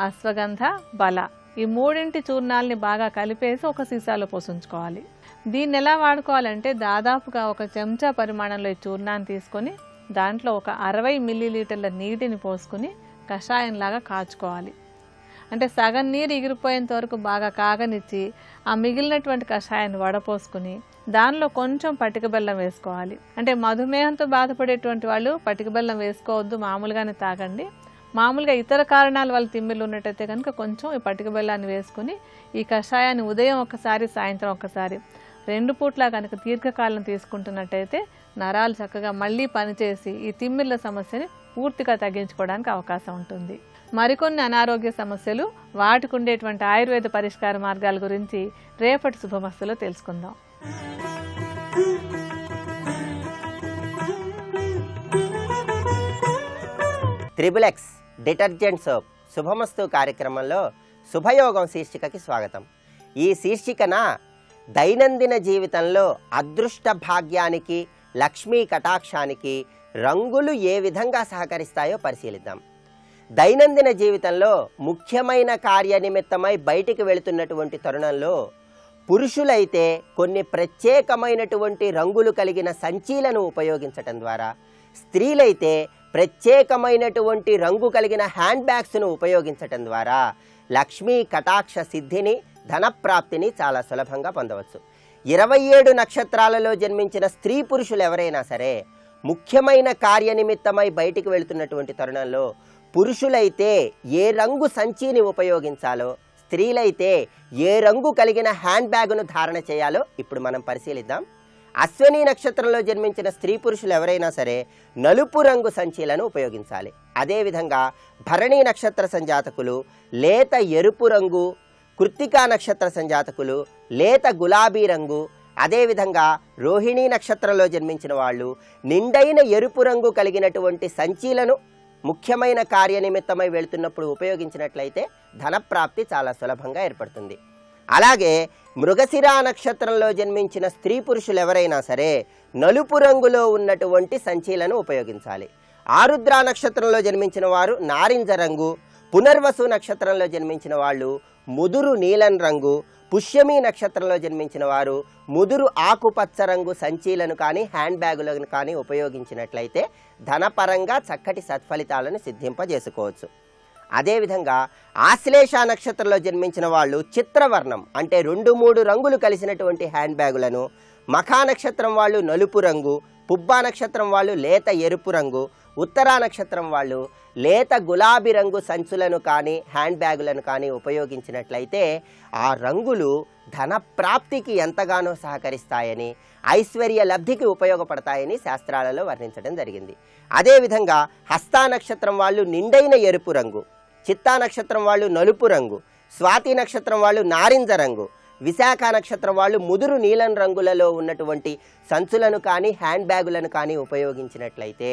అశ్వగంధ, బల ఈ 3 చూర్ణాలని బాగా కలిపేసి ఒక సీసాలో పోసుంచుకోవాలి. దీన్ని ఎలా వాడుకోవాలంటే దాదాపుగా ఒక చెంచా పరిమాణంలో ఈ చూర్ణాన్ని తీసుకొని దాంట్లో ఒక 60 మిల్లీలీటర్ల నీటిని పోసుకుని కషాయంలాగా కాచుకోవాలి. అంటే సగం నీరు ఎగిరిపోయేంత వరకు బాగా కాగనిచ్చి ఆ మిగిలినటువంటి కషాయాన్ని వడపోసుకుని దానిలో కొంచెం పటిక బెల్లం వేసుకోవాలి. అంటే మధుమేహంతో బాధపడేటువంటి వాళ్ళు పటిక బెల్లం వేసుకోవద్దు, మామూలుగానే తాగండి. మామూలుగా ఇతర కారణాల వల్ల తిమ్మిర్లు ఉన్నట్టయితే కనుక కొంచెం ఈ పటిక బెల్లాన్ని వేసుకుని ఈ కషాయాన్ని ఉదయం ఒకసారి, సాయంత్రం ఒకసారి 2 పూట్లా కనుక దీర్ఘకాలం తీసుకుంటున్నట్టయితే నరాలు చక్కగా మళ్ళీ పనిచేసి ఈ తిమ్మిర్ల సమస్యని పూర్తిగా తగ్గించుకోవడానికి అవకాశం ఉంటుంది. మరికొన్ని అనారోగ్య సమస్యలు, వాటికి ఉండేటువంటి ఆయుర్వేద పరిష్కార మార్గాల గురించి రేపటి శుభమస్తులో తెలుసుకుందాం. XXX డిటర్జెంట్ సోప్ శుభమస్తు కార్యక్రమంలో శుభయోగం శీర్షికకి స్వాగతం. ఈ శీర్షికన దైనందిన జీవితంలో అదృష్ట భాగ్యానికి, లక్ష్మీ కటాక్షానికి రంగులు ఏ విధంగా సహకరిస్తాయో పరిశీలిద్దాం. దైనందిన జీవితంలో ముఖ్యమైన కార్యనిమిత్తమై బయటికి వెళుతున్నటువంటి తరుణంలో పురుషులైతే కొన్ని ప్రత్యేకమైనటువంటి రంగులు కలిగిన సంచీలను ఉపయోగించటం ద్వారా, స్త్రీలైతే ప్రత్యేకమైనటువంటి రంగు కలిగిన హ్యాండ్ బ్యాగ్స్ను ఉపయోగించటం ద్వారా లక్ష్మీ కటాక్ష సిద్ధిని, ధనప్రాప్తిని చాలా సులభంగా పొందవచ్చు. 27 నక్షత్రాలలో జన్మించిన స్త్రీ పురుషులు ఎవరైనా సరే ముఖ్యమైన కార్యనిమిత్తమై బయటికి వెళుతున్నటువంటి తరుణంలో పురుషులైతే ఏ రంగు సంచిని ఉపయోగించాలో, స్త్రీలైతే ఏ రంగు కలిగిన హ్యాండ్ బ్యాగును ధారణ చేయాలో ఇప్పుడు మనం పరిశీలిద్దాం. అశ్విని నక్షత్రంలో జన్మించిన స్త్రీ పురుషులు ఎవరైనా సరే నలుపు రంగు సంచీలను ఉపయోగించాలి. అదేవిధంగా భరణి నక్షత్ర సంజాతకులు లేత ఎరుపు రంగు, కృత్తికా నక్షత్ర సంజాతకులు లేత గులాబీ రంగు, అదేవిధంగా రోహిణీ నక్షత్రంలో జన్మించిన వాళ్ళు నిండైన ఎరుపు రంగు కలిగినటువంటి సంచీలను ముఖ్యమైన కార్యనిమిత్తమై వెళుతున్నప్పుడు ఉపయోగించినట్లయితే ధనప్రాప్తి చాలా సులభంగా ఏర్పడుతుంది. అలాగే మృగశిర నక్షత్రంలో జన్మించిన స్త్రీ పురుషులు ఎవరైనా సరే నలుపు రంగులో ఉన్నటువంటి సంచీలను ఉపయోగించాలి. ఆరుద్ర నక్షత్రంలో జన్మించిన వారు నారింజ రంగు, పునర్వసు నక్షత్రంలో జన్మించిన వాళ్ళు ముదురు నీలం రంగు, పుష్యమి నక్షత్రంలో జన్మించిన వారు ముదురు ఆకుపచ్చ రంగు సంచీలను కానీ హ్యాండ్ బ్యాగులను కానీ ఉపయోగించినట్లయితే ధనపరంగా చక్కటి సత్ఫలితాలను సిద్ధింపజేసుకోవచ్చు. అదేవిధంగా ఆశ్లేష నక్షత్రంలో జన్మించిన వాళ్ళు చిత్రవర్ణం అంటే 2-3 రంగులు కలిసినటువంటి హ్యాండ్ బ్యాగులను, మఖా నక్షత్రం వాళ్ళు నలుపు రంగు, పుబ్బా నక్షత్రం వాళ్ళు లేత ఎరుపు రంగు, ఉత్తరా నక్షత్రం వాళ్ళు లేత గులాబీ రంగు సంచులను కానీ హ్యాండ్ బ్యాగులను కానీ ఉపయోగించినట్లయితే ఆ రంగులు ధన ప్రాప్తికి ఎంతగానో సహకరిస్తాయని, ఐశ్వర్య లబ్ధికి ఉపయోగపడతాయని శాస్త్రాలలో వర్ణించడం జరిగింది. అదేవిధంగా హస్తా నక్షత్రం వాళ్ళు నిండైన ఎరుపు రంగు, చిత్తా నక్షత్రం వాళ్ళు నలుపు రంగు, స్వాతి నక్షత్రం వాళ్ళు నారింజ రంగు, విశాఖ నక్షత్రం వాళ్ళు ముదురు నీలం రంగులలో ఉన్నటువంటి సంచులను కానీ హ్యాండ్ బ్యాగులను కానీ ఉపయోగించినట్లయితే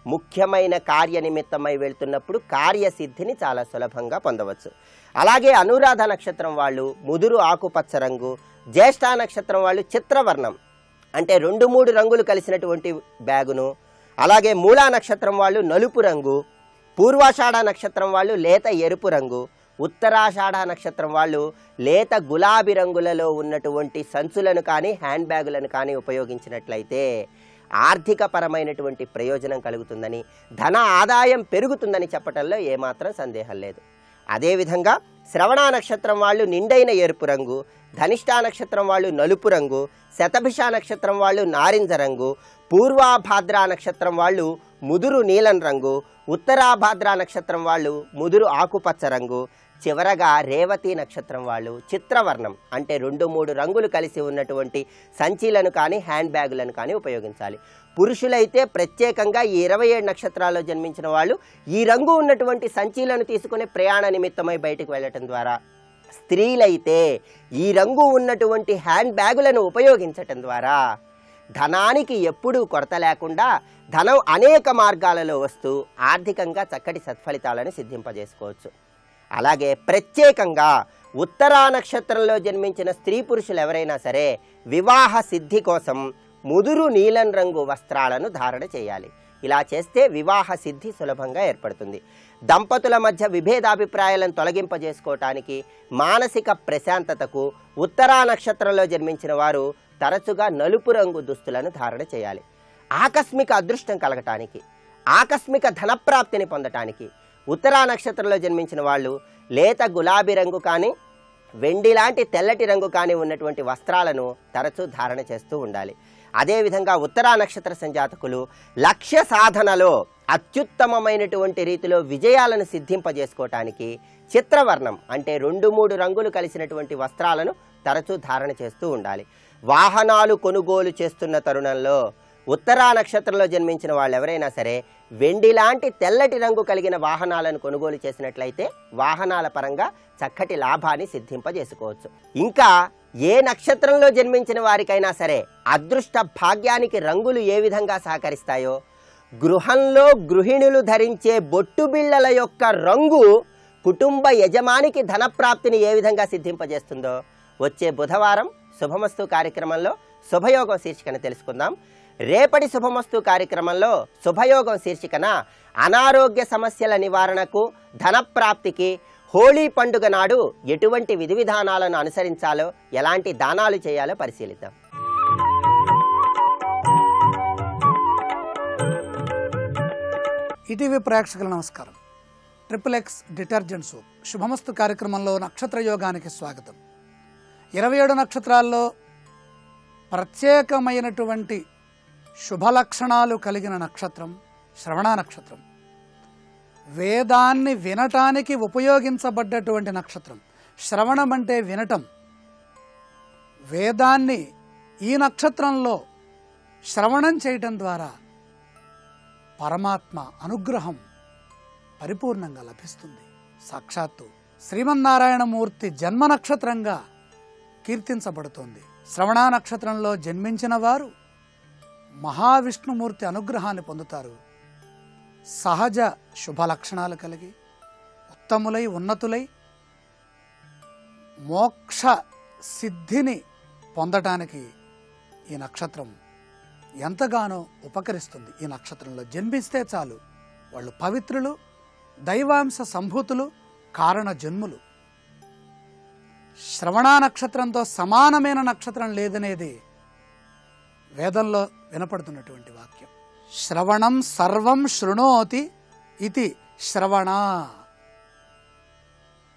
ముఖ్యమైన కార్యనిమిత్తమై వెళ్తున్నప్పుడు కార్యసిద్ధిని చాలా సులభంగా పొందవచ్చు. అలాగే అనురాధ నక్షత్రం వాళ్ళు ముదురు ఆకుపచ్చ రంగు, జ్యేష్ఠ నక్షత్రం వాళ్ళు చిత్రవర్ణం అంటే 2-3 రంగులు కలిసినటువంటి బ్యాగును, అలాగే మూలా నక్షత్రం వాళ్ళు నలుపు రంగు, పూర్వాషాఢ నక్షత్రం వాళ్ళు లేత ఎరుపు రంగు, ఉత్తరాషాఢ నక్షత్రం వాళ్ళు లేత గులాబీ రంగులలో ఉన్నటువంటి సంచులను కానీ హ్యాండ్ బ్యాగులను కానీ ఉపయోగించినట్లయితే ఆర్థిక పరమైనటువంటి ప్రయోజనం కలుగుతుందని, ధన ఆదాయం పెరుగుతుందని చెప్పటంలో ఏమాత్రం సందేహం లేదు. అదేవిధంగా శ్రవణ నక్షత్రం వాళ్ళు నిండైన ఎరుపు రంగు, ధనిష్ఠ నక్షత్రం వాళ్ళు నలుపు రంగు, శతభిష నక్షత్రం వాళ్ళు నారింజ రంగు, పూర్వాభాద్ర నక్షత్రం వాళ్ళు ముదురు నీలం రంగు, ఉత్తరాభాద్ర నక్షత్రం వాళ్ళు ముదురు ఆకుపచ్చ రంగు, చివరగా రేవతి నక్షత్రం వాళ్ళు చిత్రవర్ణం అంటే 2-3 రంగులు కలిసి ఉన్నటువంటి సంచీలను కానీ హ్యాండ్ బ్యాగులను కానీ ఉపయోగించాలి. పురుషులైతే ప్రత్యేకంగా ఈ 27 నక్షత్రాల్లో జన్మించిన వాళ్ళు ఈ రంగు ఉన్నటువంటి సంచీలను తీసుకుని ప్రయాణ నిమిత్తమై బయటకు వెళ్ళటం ద్వారా, స్త్రీలైతే ఈ రంగు ఉన్నటువంటి హ్యాండ్ బ్యాగులను ఉపయోగించటం ద్వారా ధనానికి ఎప్పుడూ కొరత లేకుండా ధనం అనేక మార్గాలలో వస్తూ ఆర్థికంగా చక్కటి సత్ఫలితాలను సిద్ధింపజేసుకోవచ్చు. అలాగే ప్రత్యేకంగా ఉత్తరా నక్షత్రంలో జన్మించిన స్త్రీ పురుషులు ఎవరైనా సరే వివాహ సిద్ధి కోసం ముదురు నీలం రంగు వస్త్రాలను ధారణ చేయాలి. ఇలా చేస్తే వివాహ సిద్ధి సులభంగా ఏర్పడుతుంది. దంపతుల మధ్య విభేదాభిప్రాయాలను తొలగింపజేసుకోవటానికి, మానసిక ప్రశాంతతకు ఉత్తరా నక్షత్రంలో జన్మించిన వారు తరచుగా నలుపు రంగు దుస్తులను ధారణ చేయాలి. ఆకస్మిక అదృష్టం కలగటానికి, ఆకస్మిక ధనప్రాప్తిని పొందటానికి ఉత్తరా నక్షత్రంలో జన్మించిన వాళ్ళు లేత గులాబీ రంగు కానీ వెండి లాంటి తెల్లటి రంగు కానీ ఉన్నటువంటి వస్త్రాలను తరచూ ధారణ చేస్తూ ఉండాలి. అదేవిధంగా ఉత్తరా నక్షత్ర సంజాతకులు లక్ష్య సాధనలో అత్యుత్తమమైనటువంటి రీతిలో విజయాలను సిద్ధింపజేసుకోవటానికి చిత్రవర్ణం అంటే 2-3 రంగులు కలిసినటువంటి వస్త్రాలను తరచూ ధారణ చేస్తూ ఉండాలి. వాహనాలు కొనుగోలు చేస్తున్న తరుణంలో ఉత్తరా నక్షత్రంలో జన్మించిన వాళ్ళు ఎవరైనా సరే వెండి లాంటి తెల్లటి రంగు కలిగిన వాహనాలను కొనుగోలు చేసినట్లయితే వాహనాల పరంగా చక్కటి లాభాన్ని సిద్ధింపజేసుకోవచ్చు. ఇంకా ఏ నక్షత్రంలో జన్మించిన వారికైనా సరే అదృష్ట భాగ్యానికి రంగులు ఏ విధంగా సహకరిస్తాయో, గృహంలో గృహిణులు ధరించే బొట్టు బిళ్ళల యొక్క రంగు కుటుంబ యజమానికి ధనప్రాప్తిని ఏ విధంగా సిద్ధింపజేస్తుందో వచ్చే బుధవారం శుభమస్తు కార్యక్రమంలో శుభయోగం శీర్షికను తెలుసుకుందాం. రేపటి శుభమస్తు కార్యక్రమంలో శుభయోగం శీర్షికన అనారోగ్య సమస్యల నివారణకు, ధనప్రాప్తికి హోళీ పండుగ నాడు ఎటువంటి విధి విధానాలను అనుసరించాలో, ఎలాంటి దానాలు చేయాలో పరిశీలిద్దాం. ఈటీవీ ప్రేక్షకుల నమస్కారం. XXX డిటర్జెంట్ సోప్ శుభమస్తు కార్యక్రమంలో నక్షత్ర యోగానికి స్వాగతం. 27 నక్షత్రాల్లో ప్రత్యేకమైనటువంటి శుభలక్షణాలు కలిగిన నక్షత్రం శ్రవణ నక్షత్రం. వేదాన్ని వినటానికి ఉపయోగించబడ్డటువంటి నక్షత్రం. శ్రవణం అంటే వినటం. వేదాన్ని ఈ నక్షత్రంలో శ్రవణం చేయటం ద్వారా పరమాత్మ అనుగ్రహం పరిపూర్ణంగా లభిస్తుంది. సాక్షాత్తు శ్రీమన్నారాయణమూర్తి జన్మ నక్షత్రంగా కీర్తించబడుతోంది. శ్రవణ నక్షత్రంలో జన్మించిన వారు మహావిష్ణుమూర్తి అనుగ్రహాన్ని పొందుతారు. సహజ శుభ లక్షణాలు కలిగి ఉత్తములై ఉన్నతులై మోక్ష సిద్ధిని పొందటానికి ఈ నక్షత్రం ఎంతగానో ఉపకరిస్తుంది. ఈ నక్షత్రంలో జన్మిస్తే చాలు వాళ్ళు పవిత్రులు, దైవాంశ సంభూతులు, కారణ జన్ములు. శ్రవణ నక్షత్రంతో సమానమైన నక్షత్రం లేదనేది వేదంలో వినపడుతున్నటువంటి వాక్యం. శ్రవణం సర్వం శృణోతి ఇది శ్రవణ.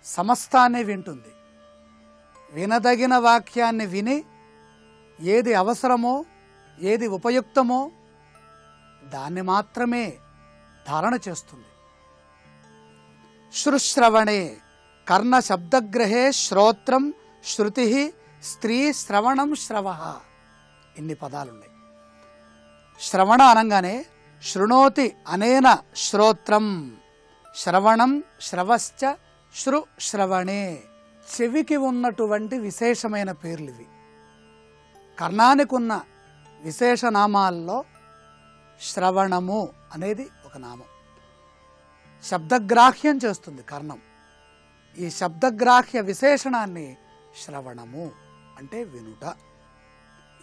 సమస్తాన్ని వింటుంది. వినదగిన వాక్యాన్ని విని ఏది అవసరమో ఏది ఉపయుక్తమో దాన్ని మాత్రమే ధారణ చేస్తుంది. శృశ్రవణే కర్ణ శబ్దగ్రహే శ్రోత్రం శృతి స్త్రీ శ్రవణం శ్రవ. ఇన్ని పదాలున్నాయి. శ్రవణ అనగానే శృణోతి అనేన శ్రోత్రం, శ్రవణం శ్రవశ్చ శ్రుశ్రవణే. చెవికి ఉన్నటువంటి విశేషమైన పేర్లు ఇవి. కర్ణానికి ఉన్న విశేషనామాల్లో శ్రవణము అనేది ఒక నామం. శబ్దగ్రాహ్యం చేస్తుంది కర్ణం. ఈ శబ్దగ్రాహ్య విశేషణాన్ని శ్రవణము అంటే వినుట.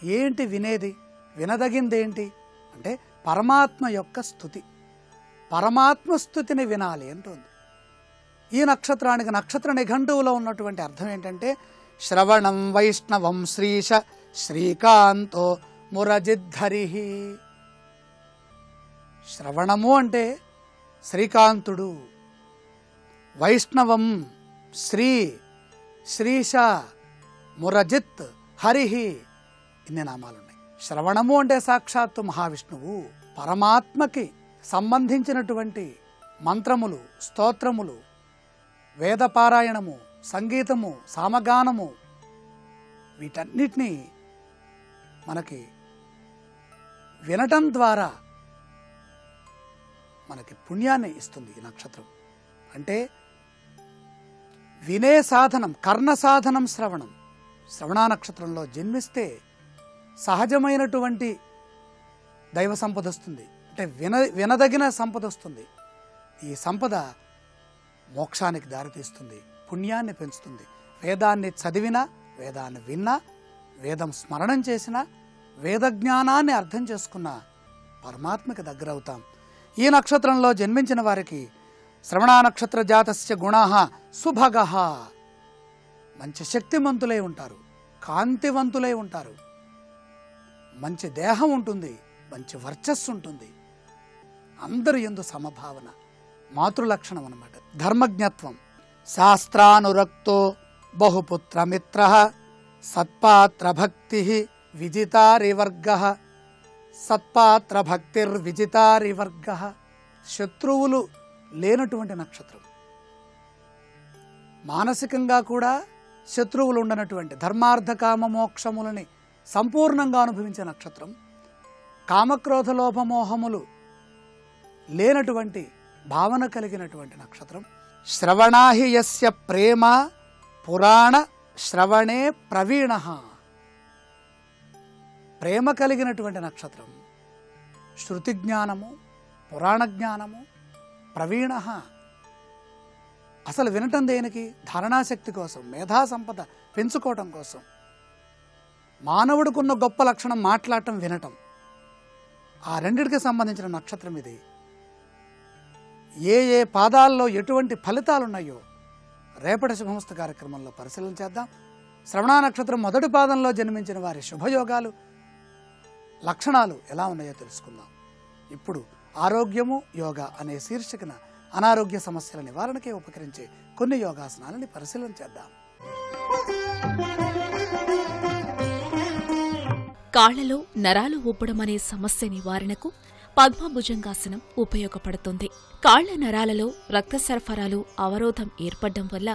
ఏంటి వినేది? వినదగిందేంటి అంటే పరమాత్మ యొక్క స్తుతి. పరమాత్మ స్తుతిని వినాలి అంటుంది. ఈ నక్షత్రానికి నక్షత్ర నిఘంటువులో ఉన్నటువంటి అర్థం ఏంటంటే శ్రవణం వైష్ణవం శ్రీశ శ్రీకాంతో మురజిద్ధరి. శ్రవణము అంటే శ్రీకాంతుడు, వైష్ణవం శ్రీ, శ్రీశ, మురజిత్, హరిహి, ఇన్ని నామాలున్నాయి. శ్రవణము అంటే సాక్షాత్తు మహావిష్ణువు. పరమాత్మకి సంబంధించినటువంటి మంత్రములు, స్తోత్రములు, వేదపారాయణము, సంగీతము, సామగానము, వీటన్నిటినీ మనకి వినటం ద్వారా మనకి పుణ్యాన్ని ఇస్తుంది ఈ నక్షత్రం. అంటే వినే సాధనం, కర్ణ సాధనం శ్రవణం. శ్రవణ నక్షత్రంలో జన్మిస్తే సహజమైనటువంటి దైవ సంపద వస్తుంది. అంటే వినదగిన సంపద వస్తుంది. ఈ సంపద మోక్షానికి దారితీస్తుంది, పుణ్యాన్ని పెంచుతుంది. వేదాన్ని చదివినా, వేదాన్ని విన్నా, వేదం స్మరణం చేసినా, వేద జ్ఞానాన్ని అర్థం చేసుకున్న పరమాత్మకి దగ్గర అవుతాం. ఈ నక్షత్రంలో జన్మించిన వారికి శ్రవణ నక్షత్ర జాతస్య గుణాః సుభగః. మంచి శక్తిమంతులై ఉంటారు, కాంతివంతులై ఉంటారు, మంచి దేహం ఉంటుంది, మంచి వర్చస్సు ఉంటుంది, అందరి యందు సమభావన, మాతృలక్షణం అన్నమాట. ధర్మజ్ఞత్వం, శాస్త్రానురక్తో బహుపుత్రమిత్ర, సత్పాత్ర భక్తి విజితారివర్గ. సత్పాత్ర భక్తిర్విజితారివర్గ. శత్రువులు లేనటువంటి నక్షత్రం. మానసికంగా కూడా శత్రువులు ఉండనటువంటి, ధర్మార్థ కామ మోక్షములని సంపూర్ణంగా అనుభవించే నక్షత్రం. కామక్రోధ లోభమోహములు లేనటువంటి భావన కలిగినటువంటి నక్షత్రం. శ్రవణాహి యస్య ప్రేమ పురాణ శ్రవణే ప్రవీణ. ప్రేమ కలిగినటువంటి నక్షత్రం. శృతి జ్ఞానము, పురాణ జ్ఞానము, ప్రవీణ. అసలు వినటం దేనికి? ధారణాశక్తి కోసం, మేధా సంపద పెంచుకోవటం కోసం. మానవుడికున్న గొప్ప లక్షణం మాట్లాడటం, వినటం. ఆ రెండిటికి సంబంధించిన నక్షత్రం ఇది. ఏ ఏ పాదాల్లో ఎటువంటి ఫలితాలున్నాయో రేపటి శుభమస్తు కార్యక్రమంలో పరిశీలన చేద్దాం. శ్రవణ నక్షత్రం మొదటి పాదంలో జన్మించిన వారి శుభయోగాలు, లక్షణాలు ఎలా ఉన్నాయో తెలుసుకుందాం. ఇప్పుడు ఆరోగ్యము యోగా అనే శీర్షికన అనారోగ్య సమస్యల నివారణకే ఉపకరించే కొన్ని యోగాసనాలని పరిశీలన చేద్దాం. కాళ్లలో నరాలు ఊపడం అనే సమస్య నివారణకు పద్మభుజంగాసనం ఉపయోగపడుతుంది. కాళ్ల నరాలలో రక్త సరఫరాలు అవరోధం ఏర్పడ్డం వల్ల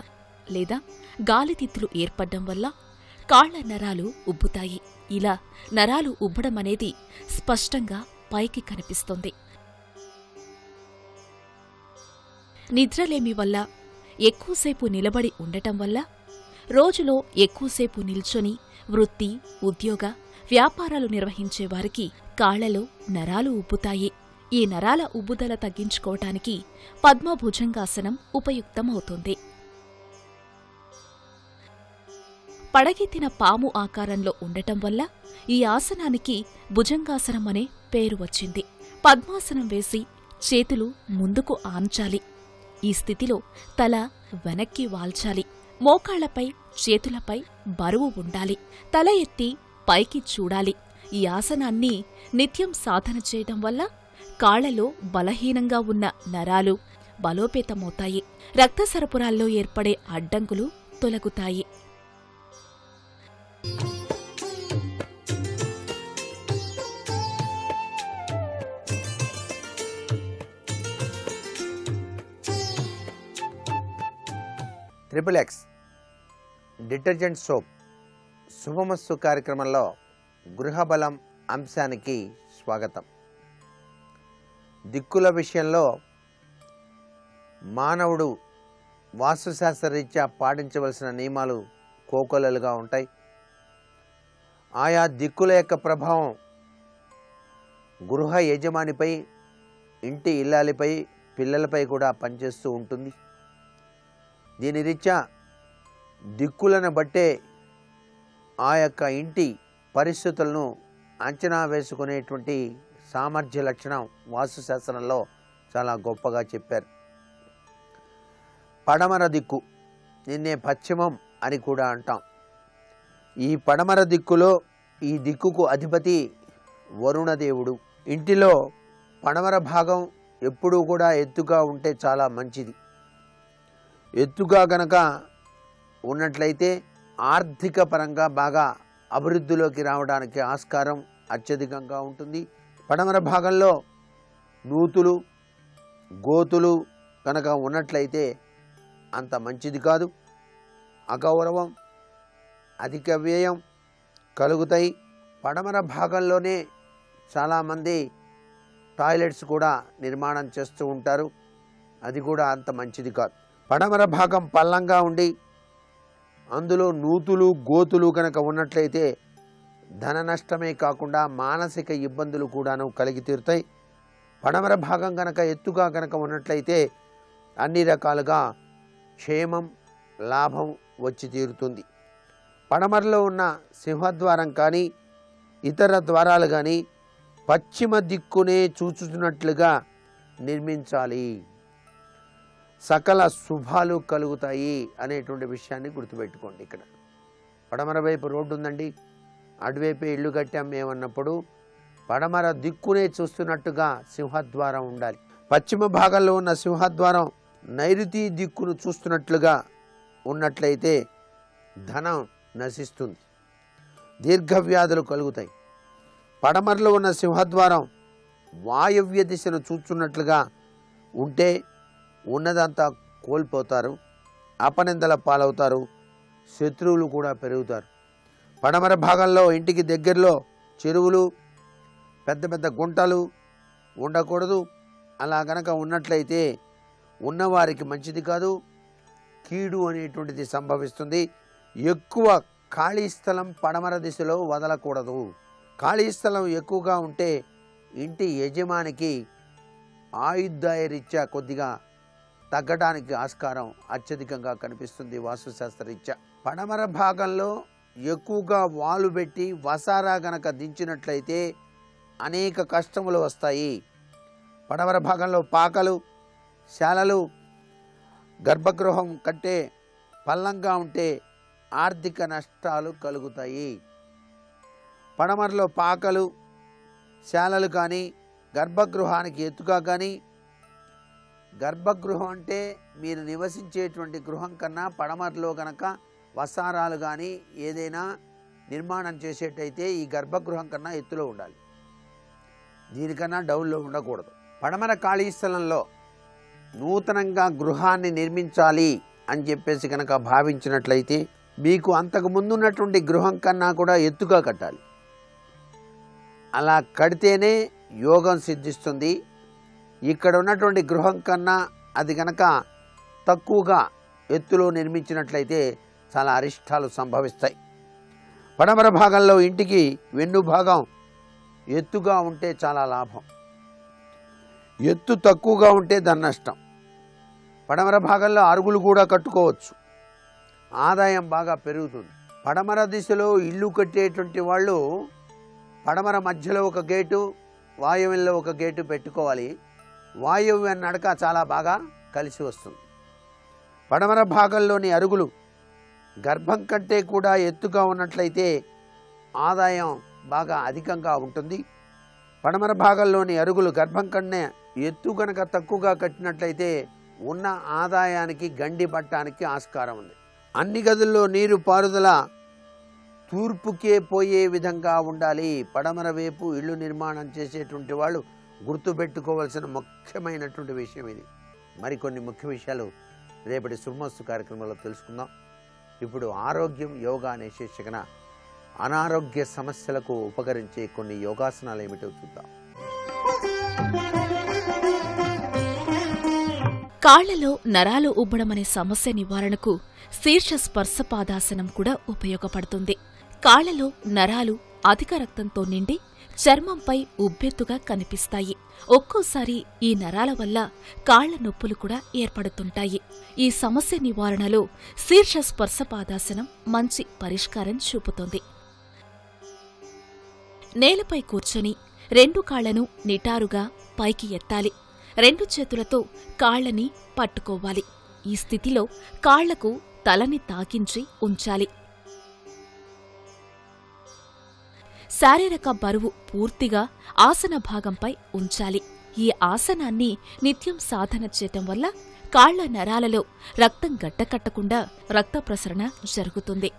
లేదా గాలితిత్తులు ఏర్పడ్డం వల్ల కాళ్ల నరాలు ఉబ్బుతాయి. ఇలా నరాలు ఉబ్బడం అనేది స్పష్టంగా పైకి కనిపిస్తుంది. నిద్రలేమి వల్ల, ఎక్కువసేపు నిలబడి ఉండటం వల్ల, రోజులో ఎక్కువసేపు నిల్చొని వృత్తి, ఉద్యోగ, వ్యాపారాలు నిర్వహించే వారికి కాళ్లలో నరాలు ఉబ్బుతాయి. ఈ నరాల ఉబ్బుదల తగ్గించుకోవటానికి పద్మభుజంగాసనం ఉపయుక్తమవుతుంది. పడగెత్తిన పాము ఆకారంలో ఉండటం వల్ల ఈ ఆసనానికి భుజంగాసనం అనే పేరు వచ్చింది. పద్మాసనం వేసి చేతులు ముందుకు ఆంచాలి. ఈ స్థితిలో తల వెనక్కి వాల్చాలి. మోకాళ్లపై చేతులపై బరువు ఉండాలి. తల ఎత్తి పైకి చూడాలి. ఈ ఆసనాన్ని నిత్యం సాధన చేయటం వల్ల కాళ్లలో బలహీనంగా ఉన్న నరాలు బలోపేతమవుతాయి. రక్త సరఫరాల్లో ఏర్పడే అడ్డంకులు తొలగుతాయి. XXX డిటర్జెంట్ సోప్ శుభమస్తు కార్యక్రమంలో గృహబలం అంశానికి స్వాగతం. దిక్కుల విషయంలో మానవుడు వాస్తుశాస్త్రరీత్యా పాటించవలసిన నియమాలు కోకొల్లలుగా ఉంటాయి. ఆయా దిక్కుల యొక్క ప్రభావం గృహ యజమానిపై, ఇంటి ఇల్లాలిపై, పిల్లలపై కూడా పనిచేస్తూ ఉంటుంది. దీని రీత్యా దిక్కులను బట్టే ఆ యొక్క ఇంటి పరిస్థితులను అంచనా వేసుకునేటువంటి సామర్థ్య లక్షణం వాస్తుశాస్త్రంలో చాలా గొప్పగా చెప్పారు. పడమర దిక్కు, నిన్నే పశ్చిమం అని కూడా అంటాం. ఈ పడమర దిక్కులో ఈ దిక్కుకు అధిపతి వరుణదేవుడు. ఇంటిలో పడమర భాగం ఎప్పుడూ కూడా ఎత్తుగా ఉంటే చాలా మంచిది. ఎత్తుగా గనక ఉన్నట్లయితే ఆర్థిక పరంగా బాగా అభివృద్ధిలోకి రావడానికి ఆస్కారం అత్యధికంగా ఉంటుంది. పడమర భాగంలో నూతులు, గోతులు కనుక ఉన్నట్లయితే అంత మంచిది కాదు. అగౌరవం, అధిక వ్యయం కలుగుతాయి. పడమర భాగంలోనే చాలామంది టాయిలెట్స్ కూడా నిర్మాణం చేస్తూ ఉంటారు. అది కూడా అంత మంచిది కాదు. పడమర భాగం పల్లంగా ఉండి అందులో నూతులు, గోతులు కనుక ఉన్నట్లయితే ధన నష్టమే కాకుండా మానసిక ఇబ్బందులు కూడాను కలిగి తీరుతాయి. పడమర భాగం కనుక ఎత్తుగా కనుక ఉన్నట్లయితే అన్ని రకాలుగా క్షేమం, లాభం వచ్చి తీరుతుంది. పడమరలో ఉన్న సింహద్వారం కానీ ఇతర ద్వారాలు కానీ పశ్చిమ దిక్కునే చూచుతున్నట్లుగా నిర్మించాలి. సకల శుభాలు కలుగుతాయి అనేటువంటి విషయాన్ని గుర్తుపెట్టుకోండి. ఇక్కడ పడమర వైపు రోడ్డు ఉందండి, అటువైపే ఇల్లు కట్టాం మేమన్నప్పుడు పడమర దిక్కునే చూస్తున్నట్టుగా సింహద్వారం ఉండాలి. పశ్చిమ భాగంలో ఉన్న సింహద్వారం నైరుతి దిక్కును చూస్తున్నట్లుగా ఉన్నట్లయితే ధనం నశిస్తుంది, దీర్ఘవ్యాధులు కలుగుతాయి. పడమరలో ఉన్న సింహద్వారం వాయవ్య దిశను చూస్తున్నట్లుగా ఉంటే ఉన్నదంతా కోల్పోతారు, అపనిందల పాలవుతారు, శత్రువులు కూడా పెరుగుతారు. పడమర భాగంలో ఇంటికి దగ్గరలో చెరువులు, పెద్ద పెద్ద గుంటలు ఉండకూడదు. అలా గనక ఉన్నట్లయితే ఉన్నవారికి మంచిది కాదు, కీడు అనేటువంటిది సంభవిస్తుంది. ఎక్కువ ఖాళీ స్థలం పడమర దిశలో వదలకూడదు. ఖాళీ స్థలం ఎక్కువగా ఉంటే ఇంటి యజమానికి ఆయుర్దాయ రీత్యా కొద్దిగా తగ్గడానికి ఆస్కారం అత్యధికంగా కనిపిస్తుంది వాస్తుశాస్త్రరీత్యా. పడమర భాగంలో ఎక్కువగా వాలు పెట్టి వసారా గనక దించినట్లయితే అనేక కష్టములు వస్తాయి. పడమర భాగంలో పాకలు, శాలలు, గర్భగృహం కంటే పల్లంగా ఉంటే ఆర్థిక నష్టాలు కలుగుతాయి. పడమరలో పాకలు, శాలలు కానీ గర్భగృహానికి ఎత్తుగా కానీ, గర్భగృహం అంటే మీరు నివసించేటువంటి గృహం కన్నా పడమరలో గనక వసారాలు కానీ ఏదైనా నిర్మాణం చేసేటైతే ఈ గర్భగృహం కన్నా ఎత్తులో ఉండాలి, దీనికన్నా డౌన్లో ఉండకూడదు. పడమర ఖాళీ స్థలంలో నూతనంగా గృహాన్ని నిర్మించాలి అని చెప్పేసి కనుక భావించినట్లయితే మీకు అంతకు ముందున్నటువంటి గృహం కన్నా కూడా ఎత్తుగా కట్టాలి. అలా కడితేనే యోగం సిద్ధిస్తుంది. ఇక్కడ ఉన్నటువంటి గృహం కన్నా అది కనుక తక్కువగా ఎత్తులో నిర్మించినట్లయితే చాలా అరిష్టాలు సంభవిస్తాయి. పడమర భాగంలో ఇంటికి వెన్ను భాగం ఎత్తుగా ఉంటే చాలా లాభం. ఎత్తు తక్కువగా ఉంటే దాని నష్టం. పడమర భాగంలో అరుగులు కూడా కట్టుకోవచ్చు, ఆదాయం బాగా పెరుగుతుంది. పడమర దిశలో ఇల్లు కట్టేటువంటి వాళ్ళు పడమర మధ్యలో ఒక గేటు, వాయువ్యంలో ఒక గేటు పెట్టుకోవాలి. వాయువ్య నడక చాలా బాగా కలిసి వస్తుంది. పడమర భాగంలోని అరుగులు గర్భం కంటే కూడా ఎత్తుగా ఉన్నట్లయితే ఆదాయం బాగా అధికంగా ఉంటుంది. పడమర భాగంలోని అరుగులు గర్భం కన్నా ఎత్తు కనుక తక్కువగా కట్టినట్లయితే ఉన్న ఆదాయానికి గండి పట్టడానికి ఆస్కారం ఉంది. అన్ని గదుల్లో నీరు పారుదల తూర్పుకే పోయే విధంగా ఉండాలి. పడమర వైపు ఇల్లు నిర్మాణం చేసేటువంటి వాళ్ళు గుర్తుపెట్టుకోవాల్సిన ముఖ్యమైనటువంటి విషయం ఇది. మరికొన్ని ముఖ్య విషయాలు రేపటి శుభమస్తు కార్యక్రమంలో తెలుసుకుందాం. ఇప్పుడు ఆరోగ్యం యోగా అనే శీర్షికన అనారోగ్య సమస్యలకు ఉపకరించే కొన్ని యోగాసనాలు ఏమిటో చూద్దాం. కాళ్లలో నరాలు ఉబ్బడమనే సమస్య నివారణకు శీర్ష స్పర్శపాదాసనం కూడా ఉపయోగపడుతుంది. కాళ్లలో నరాలు అధిక రక్తంతో నిండి చర్మంపై ఉబ్బెత్తుగా కనిపిస్తాయి. ఒక్కోసారి ఈ నరాల వల్ల కాళ్ల నొప్పులు కూడా ఏర్పడుతుంటాయి. ఈ సమస్య నివారణలో శీర్ష స్పర్శపాదాసనం మంచి పరిష్కారం చూపుతుంది. నేలపై కూర్చొని 2 కాళ్లను నిటారుగా పైకి ఎత్తాలి. 2 చేతులతో కాళ్లని పట్టుకోవాలి. ఈ స్థితిలో కాళ్లకు తలని తాకించి ఉంచాలి. శారీరక బరువు పూర్తిగా ఆసన భాగంపై ఉంచాలి. ఈ ఆసనాన్ని నిత్యం సాధన చేయటం వల్ల కాళ్ల నరాలలో రక్తం గడ్డకట్టకుండా రక్త ప్రసరణ జరుగుతుంది.